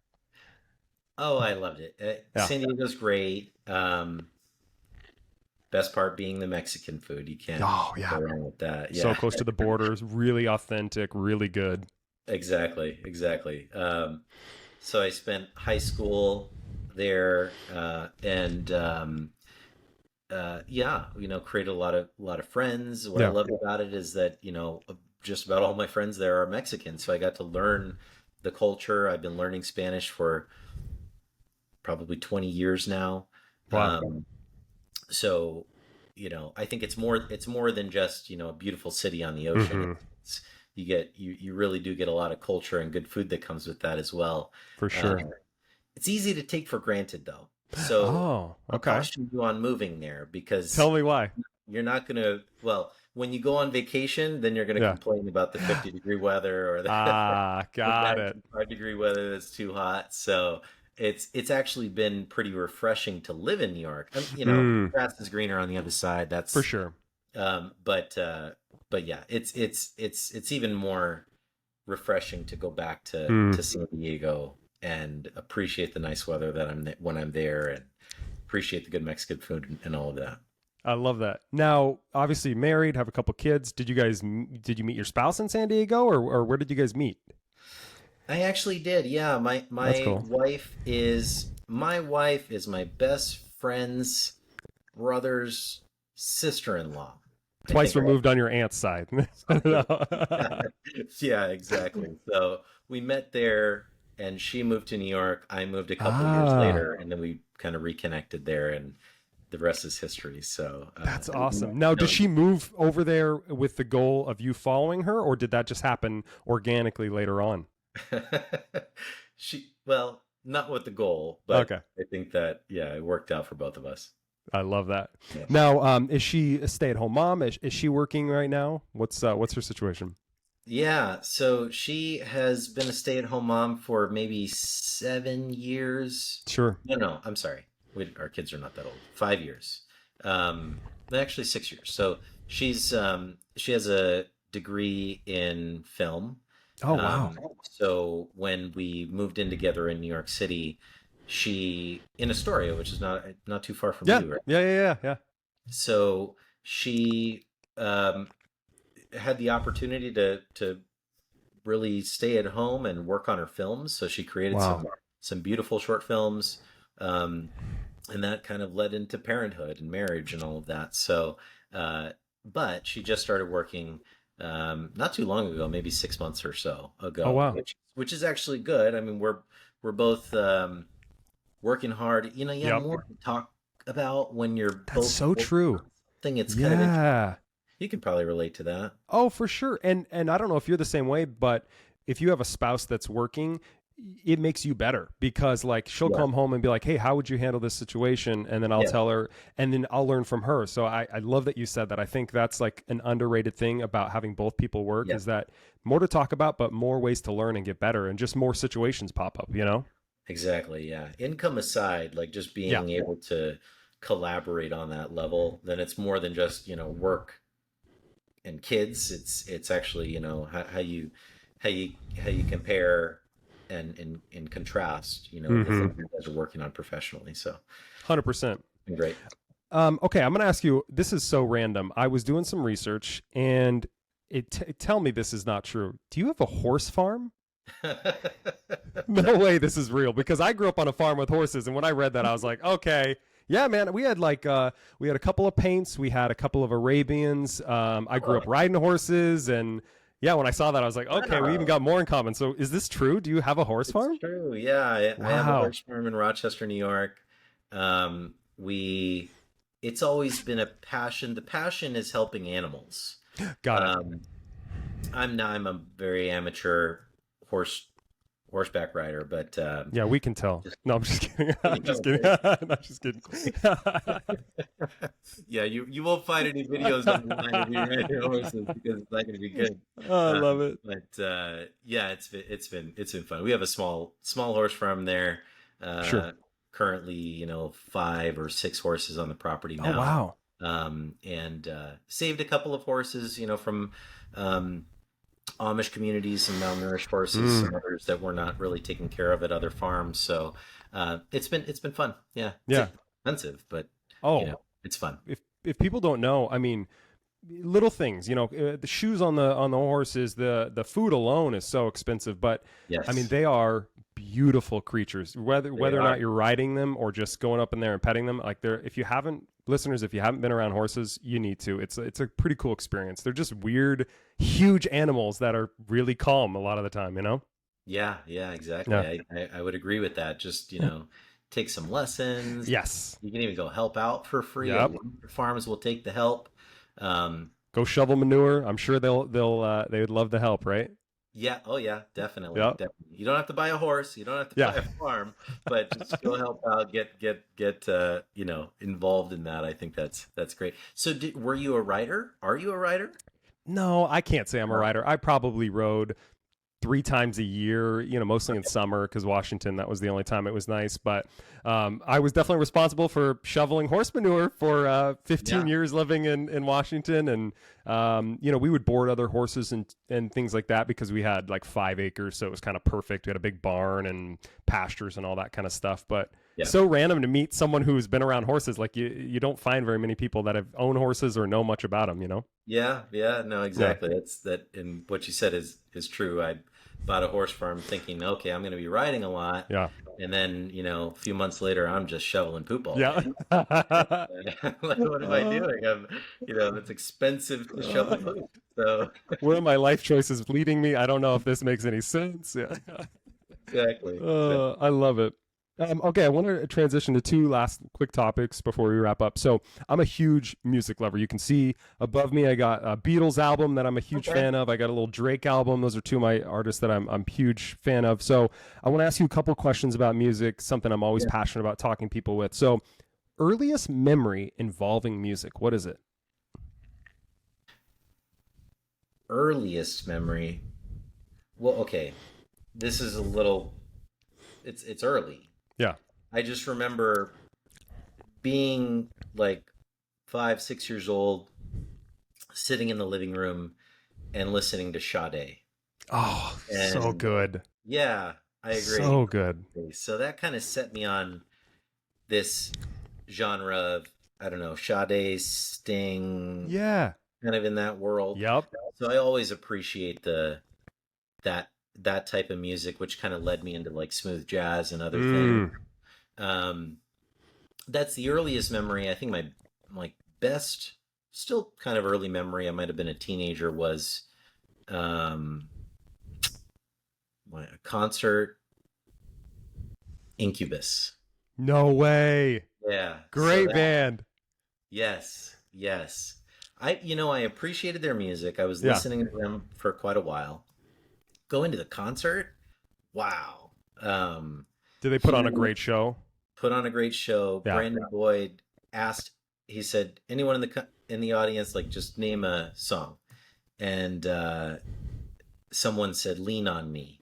Oh, I loved it. San Diego's great. Best part being the Mexican food. You can't go wrong with that. Yeah. So close to the borders, really authentic, really good. Exactly. So I spent high school there, and created a lot of friends. What I loved about it is that just about all my friends there are Mexican, so I got to learn the culture. I've been learning Spanish for probably 20 years now. Wow. So, I think it's more than just, a beautiful city on the ocean. Hmm. You really do get a lot of culture and good food that comes with that as well. For Uh, sure. it's easy to take for granted though. So Oh, I'll okay. caution you on moving there because Tell me why. you're not going to, well, when you go on vacation, then you're going to Yeah. complain about the 50-degree weather or the, Ah, the got it. 95-degree weather that's too hot. So it's actually been pretty refreshing to live in New York. Mm, Grass is greener on the other side. for That's sure. um, but uh, but yeah, it's even more refreshing to go back to Mm, San Diego and appreciate the nice weather that when I'm there, and appreciate the good Mexican food and all of that. I love that. Now, obviously married, have a couple kids. Did you meet your spouse in San Diego, or where did you guys meet? I actually did. Yeah, my That's my cool. wife is my best friend's brother's sister-in-law. I Twice think. removed on your aunt's side. Yeah, exactly. So we met there, and she moved to New York. I moved a couple years Ah, later, and then we kind of reconnected there, and the rest is history. So, that's no, awesome. Now, did no, she move over there with the goal of you following her, or did that just happen organically later on? well, not with the goal, but Okay. I think that, yeah, it worked out for both of us. I love that. Yeah. Now, is she a stay-at-home mom? Is she working right now? What's her situation? Yeah, so she has been a stay-at-home mom for maybe 7 years. Sure. No, no, I'm sorry. Our kids are not that old. 5 years. Actually 6 years. So she has a degree in film. Oh, wow. So when we moved in together in New York City, she in Astoria, which is not too far from Yeah. you, right? Yeah. Yeah. Yeah. Yeah. So she had the opportunity to really stay at home and work on her films. So she created Wow. some beautiful short films, um, and that kind of led into parenthood and marriage and all of that. So, but she just started working not too long ago, maybe 6 months or so Oh, ago, wow. which is actually good. I mean, we're both working hard. You have Yep. more to talk about when you're That's both so working true. on something. It's kind of interesting. Yeah. You can probably relate to that. Oh, for sure. And I don't know if you're the same way, but if you have a spouse that's working, it makes you better because like she'll Yeah. come home and be like, "Hey, how would you handle this situation?" And then I'll Yeah. tell her, and then I'll learn from her. So I love that you said that. I think that's like an underrated thing about having both people work Yeah. is that more to talk about, but more ways to learn and get better, and just more situations pop up. You know? Exactly. Yeah. Income aside, like just Yeah. being able to collaborate on that level, then it's more than just, work and kids. It's actually, how you compare and contrast, the Mm-hmm. things you guys are working on professionally. So 100%. been great. Okay, I'm going to ask you. This is so random. I was doing some research, and tell me this is not true. Do you have a horse farm? No way, this is real. Because I grew up on a farm with horses, and when I read that, I was like, okay, yeah, man. We had a couple of paints. We had a couple of Arabians. I grew Oh, up riding horses, and yeah, when I saw that, I was like, okay, we even wow. got more in common. So, is this true? Do you have a horse It's farm? true. Yeah, I have a Wow, horse farm in Rochester, New York. We It's always been a passion. The passion is helping animals. got it. Um, I'm a very amateur horse horseback rider, but Yeah, we can tell. just No, I'm just kidding. I'm just kidding. okay. No, I'm just kidding. Yeah, you won't find any videos online of me riding horses because it's not going to be good. Oh, I love it. But yeah, it's been fun. We have a small horse farm there. Sure. Uh, Currently, 5 or 6 horses on the property Oh, now, wow. and saved a couple of horses, from um, Amish communities, some malnourished horses, Mm, some others that were not really taken care of at other farms. So it's been fun. Yeah, it's yeah. expensive, but Oh, it's fun. if people don't know, I mean, little things, the shoes on the horses, the food alone is so expensive, but I mean, Yes, they are beautiful creatures. Whether they or not are. you're riding them or just going up in there and petting them, like they're if you haven't listeners, if you haven't been around horses, you need to. It's a pretty cool experience. They're just weird, huge animals that are really calm a lot of the time. Yeah, yeah, exactly. Yeah. I would agree with that. Just, take some lessons. Yes. You can even go help out for free. Yep. Farms will take the help. Go shovel manure. I'm sure they would love the help, right? Yeah. Oh, yeah. Definitely. Yep. Definitely. You don't have to buy a horse. You don't have to Yeah. buy a farm, but just go help out. Get involved in that. I think that's great. So, were you a writer? Are you a writer? No, I can't say I'm a writer. I probably rode 3 times a year, mostly in summer because Washington, that was the only time it was nice. But I was definitely responsible for shoveling horse manure for 15 years living in Washington. And, we would board other horses and things like that because we had like 5 acres. So it was kind of perfect. We had a big barn and pastures and all that kind of stuff. But so random to meet someone who's been around horses. Like you don't find very many people that have owned horses or know much about them, Yeah, no, exactly. That's that, and what you said is true. I bought a horse farm thinking, okay, I'm going to be riding a lot. Yeah. And then, a few months later, I'm just shoveling poop all Yeah. day. Like, what am I doing? It's expensive to shovel poop. So where are my life choices leading me? I don't know if this makes any sense. Yeah. exactly. I love it. Okay, I want to transition to 2 last quick topics before we wrap up. So I'm a huge music lover. You can see above me, I got a Beatles album that I'm a huge fan of. I got a little Drake album. Those are 2 of my artists that I'm huge fan of. So I want to ask you a couple questions about music, something I'm always passionate about talking people with. So earliest memory involving music, what is it? Earliest memory. Well, okay. This is a little, it's early. Yeah. I just remember being like 5, 6 years old, sitting in the living room and listening to Sade. Oh, so good. Yeah, I agree. So good. So that kind of set me on this genre of, I don't know, Sade, Sting. Yeah. Kind of in that world. Yep. So I always appreciate that type of music, which kind of led me into like smooth jazz and other things. That's the earliest memory. I think my best, still kind of early memory, I might have been a teenager, was a concert, Incubus. No way. Yeah. Great band. Yes. I appreciated their music. I was listening to them for quite a while. Going to the concert, wow. Did they put on a great show? Put on a great show. Yeah. Brandon Boyd he said, anyone in the audience, like, just name a song. And someone said, Lean on Me.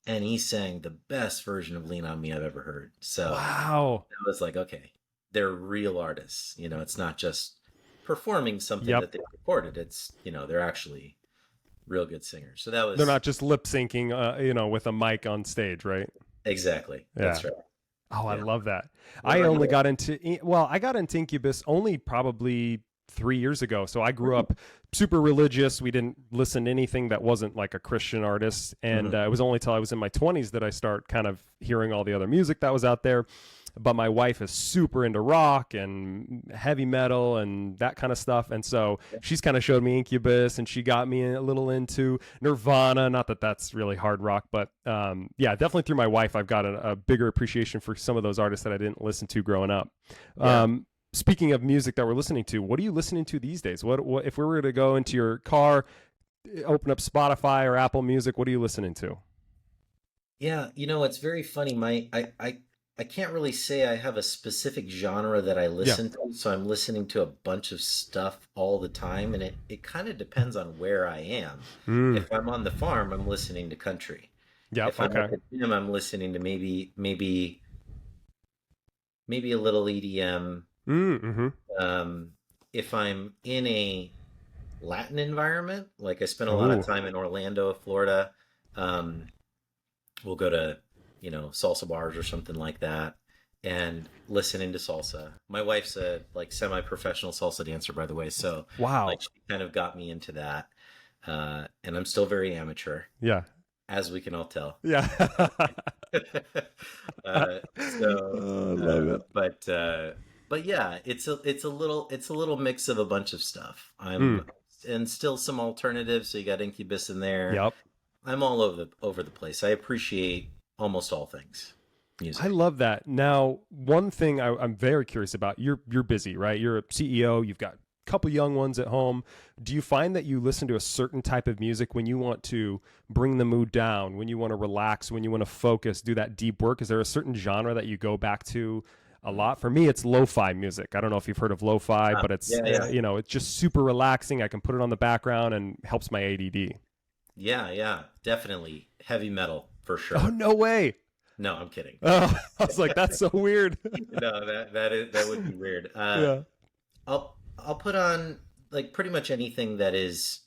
And he sang the best version of Lean on Me I've ever heard. So wow. I was like, okay, they're real artists. It's not just performing something that they recorded. It's, they're actually real good singers. So that was, they're not just lip syncing, with a mic on stage, right? Exactly. Yeah. That's right. Oh, I love that. I got into Incubus only probably 3 years ago. So I grew up super religious. We didn't listen to anything that wasn't like a Christian artist. And it was only till I was in my 20s that I start kind of hearing all the other music that was out there. But my wife is super into rock and heavy metal and that kind of stuff. And so she's kind of showed me Incubus, and she got me a little into Nirvana. Not that that's really hard rock, but definitely through my wife, I've got a bigger appreciation for some of those artists that I didn't listen to growing up. Speaking of music that we're listening to, what are you listening to these days? What if we were to go into your car, open up Spotify or Apple Music, what are you listening to? Yeah, it's very funny. I can't really say I have a specific genre that I listen to, so I'm listening to a bunch of stuff all the time, and it kind of depends on where I am. If I'm on the farm, I'm listening to country. Yeah, if I'm at the gym, I'm listening to maybe a little EDM. If I'm in a Latin environment, like I spent a lot of time in Orlando, Florida, we'll go to salsa bars or something like that and listening to salsa. My wife's a like semi-professional salsa dancer, by the way. So wow, like she kind of got me into that. And I'm still very amateur. Yeah. As we can all tell. Yeah. Love it. But yeah, it's a little mix of a bunch of stuff. And still some alternatives. So you got Incubus in there. Yep. I'm all over the place. I appreciate almost all things. I music. love that. Now, one thing I'm very curious about, you're busy, right? You're a CEO, you've got a couple young ones at home. Do you find that you listen to a certain type of music when you want to bring the mood down, when you want to relax, when you want to focus, do that deep work? Is there a certain genre that you go back to a lot? For me, it's lo-fi music. I don't know if you've heard of lo-fi, but it's, Yeah, yeah, it's just super relaxing. I can put it on the background and helps my ADD. yeah, yeah. Definitely heavy metal for Oh, sure. no way. No, I'm kidding. Oh, I was like, that's so weird. No, that would be weird. Yeah. I'll put on like pretty much anything that is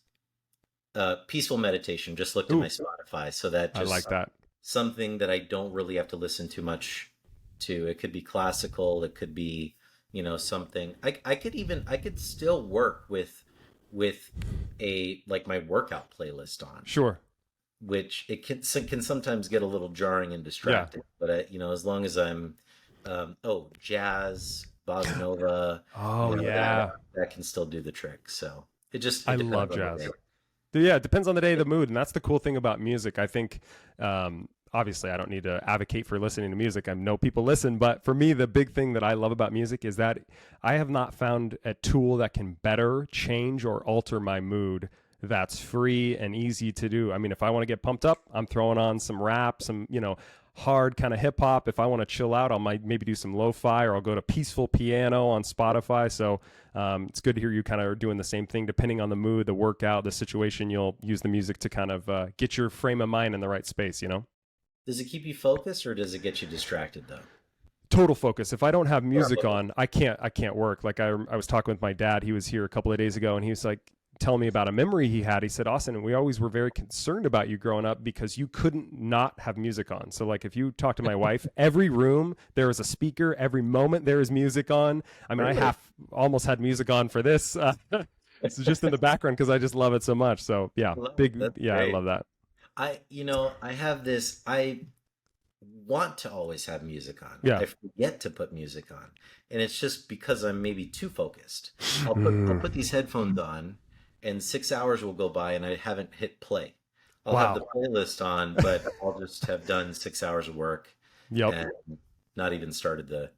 peaceful meditation. Just looked at my Ooh, Spotify, so that I like just that. something that I don't really have to listen too much to. It could be classical, it could be, something. I could still work with a like my workout playlist on, Sure. which it can sometimes get a little jarring and Yeah. distracting. But as long as I'm jazz, bossa nova, Oh, that yeah. that can still do the trick. So it I depends love on the jazz. day. Yeah, it depends on the day, the mood, and that's the cool thing about music. I think, obviously, I don't need to advocate for listening to music. I know people listen, but for me, the big thing that I love about music is that I have not found a tool that can better change or alter my mood. That's free and easy to do. I mean, if I want to get pumped up, I'm throwing on some rap, some hard kind of hip hop. If I want to chill out, I might maybe do some lo-fi, or I'll go to peaceful piano on Spotify. So it's good to hear you kind of are doing the same thing. Depending on the mood, the workout, the situation, you'll use the music to kind of get your frame of mind in the right space, Does it keep you focused or does it get you distracted though? Total focus. If I don't have Sure. music on, I can't work. Like I was talking with my dad. He was here a couple of days ago, and he was like telling me about a memory he had. He said, Austin, we always were very concerned about you growing up because you couldn't not have music on. So like if you talk to my wife, every room there is a speaker, every moment there is music on. I mean, Really? almost had music on for this. It's just in the background because I just love it so much. So yeah, That's I great. love that. I have this. I want to always have music on. Yeah. I forget to put music on, and it's just because I'm maybe too focused. I'll Mm. put these headphones on, and 6 hours will go by, and I haven't hit play. I'll have the Wow. playlist on, but I'll just have done 6 hours of work Yep. and not even started the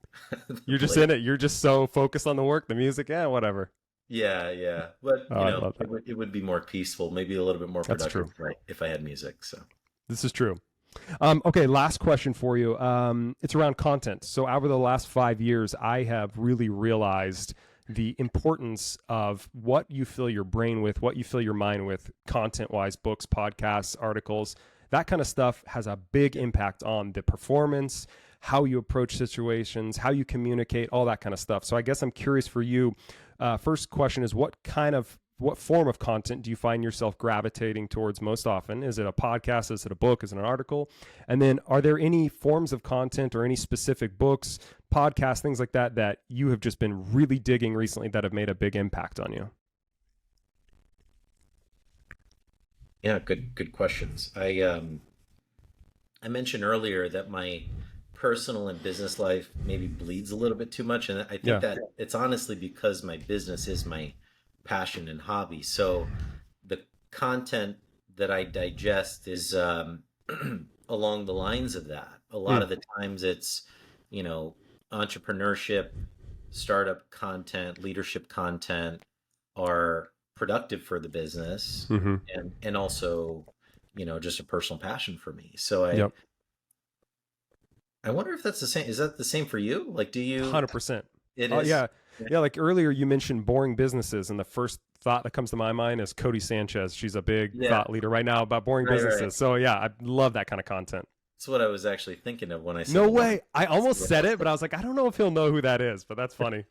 the You're just play. in it. You're just so focused on the work, the music. Yeah, whatever. Yeah, yeah. But Oh, I love that. it would be more peaceful, maybe a little bit more That's productive true. if I had music. So. This is true. Okay, last question for you. It's around content. So, over the last 5 years, I have really realized the importance of what you fill your brain with, what you fill your mind with, content wise, books, podcasts, articles. That kind of stuff has a big impact on the performance, how you approach situations, how you communicate, all that kind of stuff. So, I guess I'm curious for you. First question is what form of content do you find yourself gravitating towards most often? Is it a podcast? Is it a book? Is it an article? And then are there any forms of content or any specific books, podcasts, things like that, that you have just been really digging recently that have made a big impact on you? Yeah, good questions. I mentioned earlier that my personal and business life maybe bleeds a little bit too much, and I think Yeah. that it's honestly because my business is my passion and hobby. So the content that I digest is along the lines of that. A lot Mm, of the times it's, you know, entrepreneurship, startup content, leadership content are productive for the business mm-hmm. and also, just a personal passion for me. So I Yep. I wonder if that's the same. Is that the same for you? Like, do you? 100%. It Oh, is. yeah. Yeah. Like earlier, you mentioned boring businesses. And the first thought that comes to my mind is Cody Sanchez. She's a big Yeah. thought leader right now about boring Right. Right. businesses. So, yeah, I love that kind of content. That's what I was actually thinking of when I said No boring. way. I almost said it, but I was like, I don't know if he'll know who that is, but that's funny.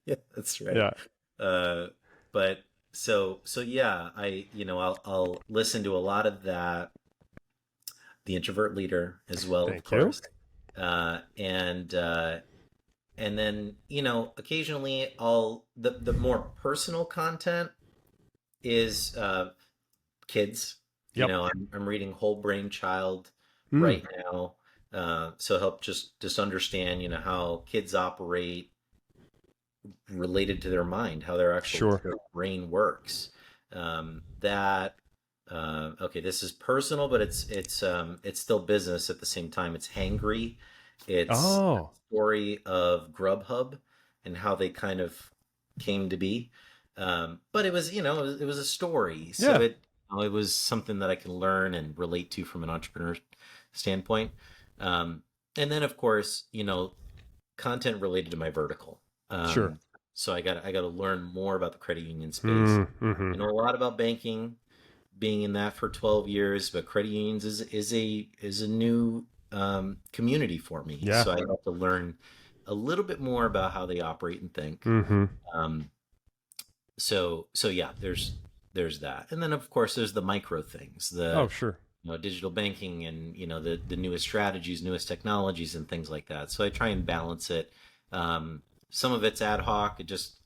Yeah, that's right. Yeah. Uh, but so yeah, I'll listen to a lot of that. The Introvert Leader as well, of Thank you. course. And then occasionally the more personal content is kids. Yep. I'm reading Whole Brain Child Mm, right now, so help just understand how kids operate related to their mind, how sure. their brain works. That Okay, this is personal, but it's still business at the same time. It's hangry, It's a Oh, story of Grubhub and how they kind of came to be. But it was, it was a story. So yeah, it was something that I can learn and relate to from an entrepreneur standpoint. Um, and then of course, content related to my vertical. sure. So I got to learn more about the credit union space. Mm-hmm. I know a lot about banking, being in that for 12 years, but credit unions is a new community for me. Yeah. So I have to learn a little bit more about how they operate and think. Mm-hmm. Um, so yeah, there's that, and then of course there's the micro things, Oh, the sure. digital banking, and the newest strategies, newest technologies, and things like that. So I try and balance it. Some of it's ad hoc.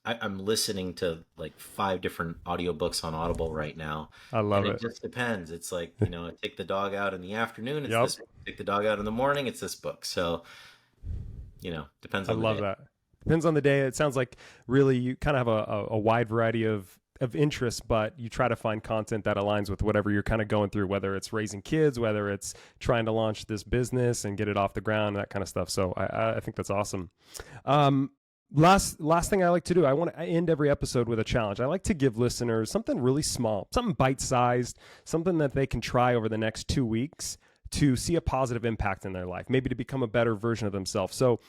I'm listening to like 5 different audiobooks on Audible right now, I and love it it. just depends. It's like, I take the dog out in the afternoon, it's Yep. this book. Take the dog out in the morning, it's this book. So, depends I on the love day. that. Depends on the day. It sounds like really you kind of have a wide variety of interests, but you try to find content that aligns with whatever you're kind of going through, whether it's raising kids, whether it's trying to launch this business and get it off the ground, that kind of stuff. So I think that's awesome. Last thing I like to do, I end every episode with a challenge. I like to give listeners something really small, something bite-sized, something that they can try over the next 2 weeks to see a positive impact in their life, maybe to become a better version of themselves. So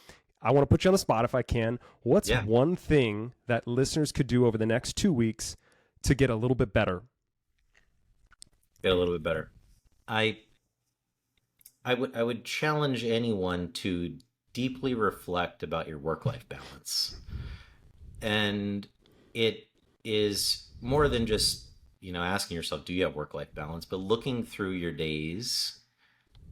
I want to put you on the spot if I can. What's Yeah, one thing that listeners could do over the next 2 weeks to get a little bit better? get a little bit better. I I would challenge anyone to deeply reflect about your work-life balance. And it is more than just, asking yourself, do you have work-life balance, but looking through your days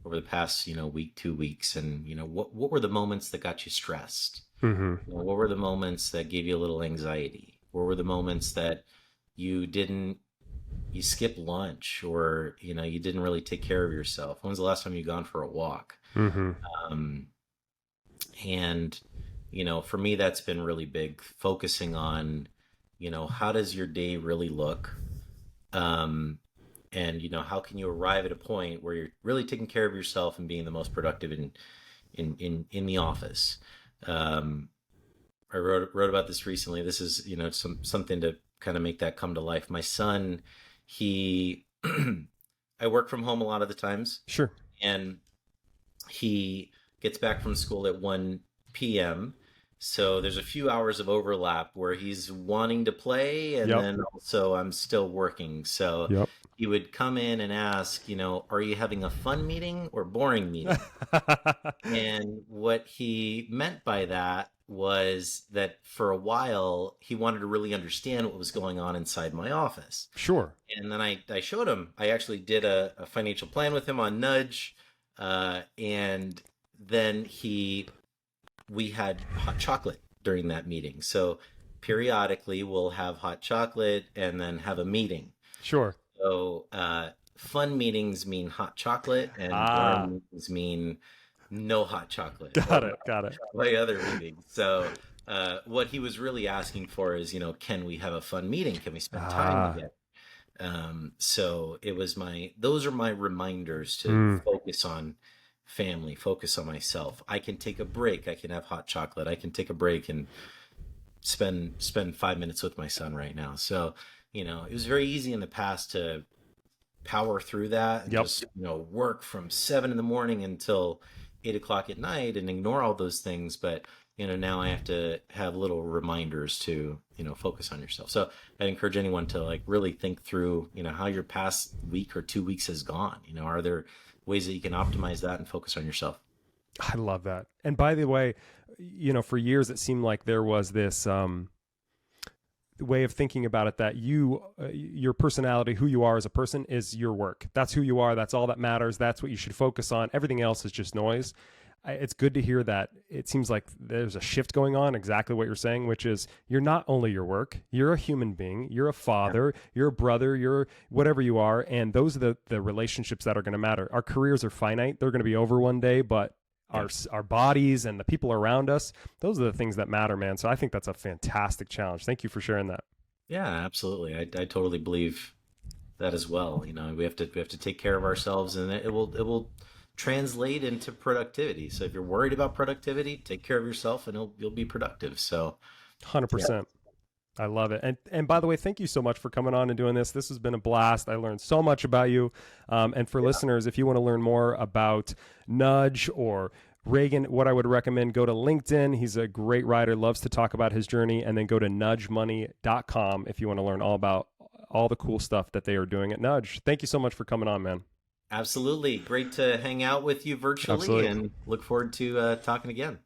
over the past, week, 2 weeks, and, what were the moments that got you stressed? Mm-hmm. What were the moments that gave you a little anxiety? What were the moments that you didn't, you skipped lunch, or, you didn't really take care of yourself? When was the last time you gone for a walk? Mm-hmm. Um, and, for me, that's been really big, focusing on, how does your day really look? Um, and, how can you arrive at a point where you're really taking care of yourself and being the most productive in the office? Um, I wrote about this recently. This is, something to kind of make that come to life. My son, he, I work from home a lot of the times, Sure. and he gets back from school at 1 p.m. So there's a few hours of overlap where he's wanting to play, and Yep. then also I'm still working. So Yep. he would come in and ask, are you having a fun meeting or boring meeting? And what he meant by that was that for a while he wanted to really understand what was going on inside my office. Sure. And then I showed him, I actually did a financial plan with him on Nudge. And then we had hot chocolate during that meeting. So periodically we'll have hot chocolate and then have a meeting. Sure. So fun meetings mean hot chocolate, and Ah, boring meetings mean no hot chocolate or got it. Got it. my other meetings. So what he was really asking for is, can we have a fun meeting? Can we spend time Ah, together? So it was those are my reminders to mm, focus on family, focus on myself. I can take a break. I can have hot chocolate. I can take a break and spend 5 minutes with my son right now. So, it was very easy in the past to power through that and yep. just, work from 7 in the morning until 8 o'clock at night and ignore all those things. But, now I have to have little reminders to, focus on yourself. So I'd encourage anyone to like really think through, how your past week or 2 weeks has gone. Are there ways that you can optimize that and focus on yourself? I love that. And by the way, for years it seemed like there was this way of thinking about it that your personality, who you are as a person, is your work. That's who you are. That's all that matters. That's what you should focus on. Everything else is just noise. It's good to hear that it seems like there's a shift going on, exactly what you're saying, which is you're not only your work, you're a human being, you're a father, you're a brother, you're whatever you are. And those are the relationships that are going to matter. Our careers are finite. They're going to be over one day, but our bodies and the people around us, those are the things that matter, man. So I think that's a fantastic challenge. Thank you for sharing that. Yeah, absolutely. I totally believe that as well. We have to take care of ourselves, and it will translate into productivity. So if you're worried about productivity, take care of yourself and you'll be productive. So 100%. I love it. And by the way, thank you so much for coming on and doing this. This has been a blast. I learned so much about you. And for listeners, if you want to learn more about Nudge or Reagan, what I would recommend, go to LinkedIn. He's a great writer, loves to talk about his journey, and then go to nudgemoney.com if you want to learn all about all the cool stuff that they are doing at Nudge. Thank you so much for coming on, man. absolutely. Great to hang out with you virtually. Absolutely. And look forward to talking again.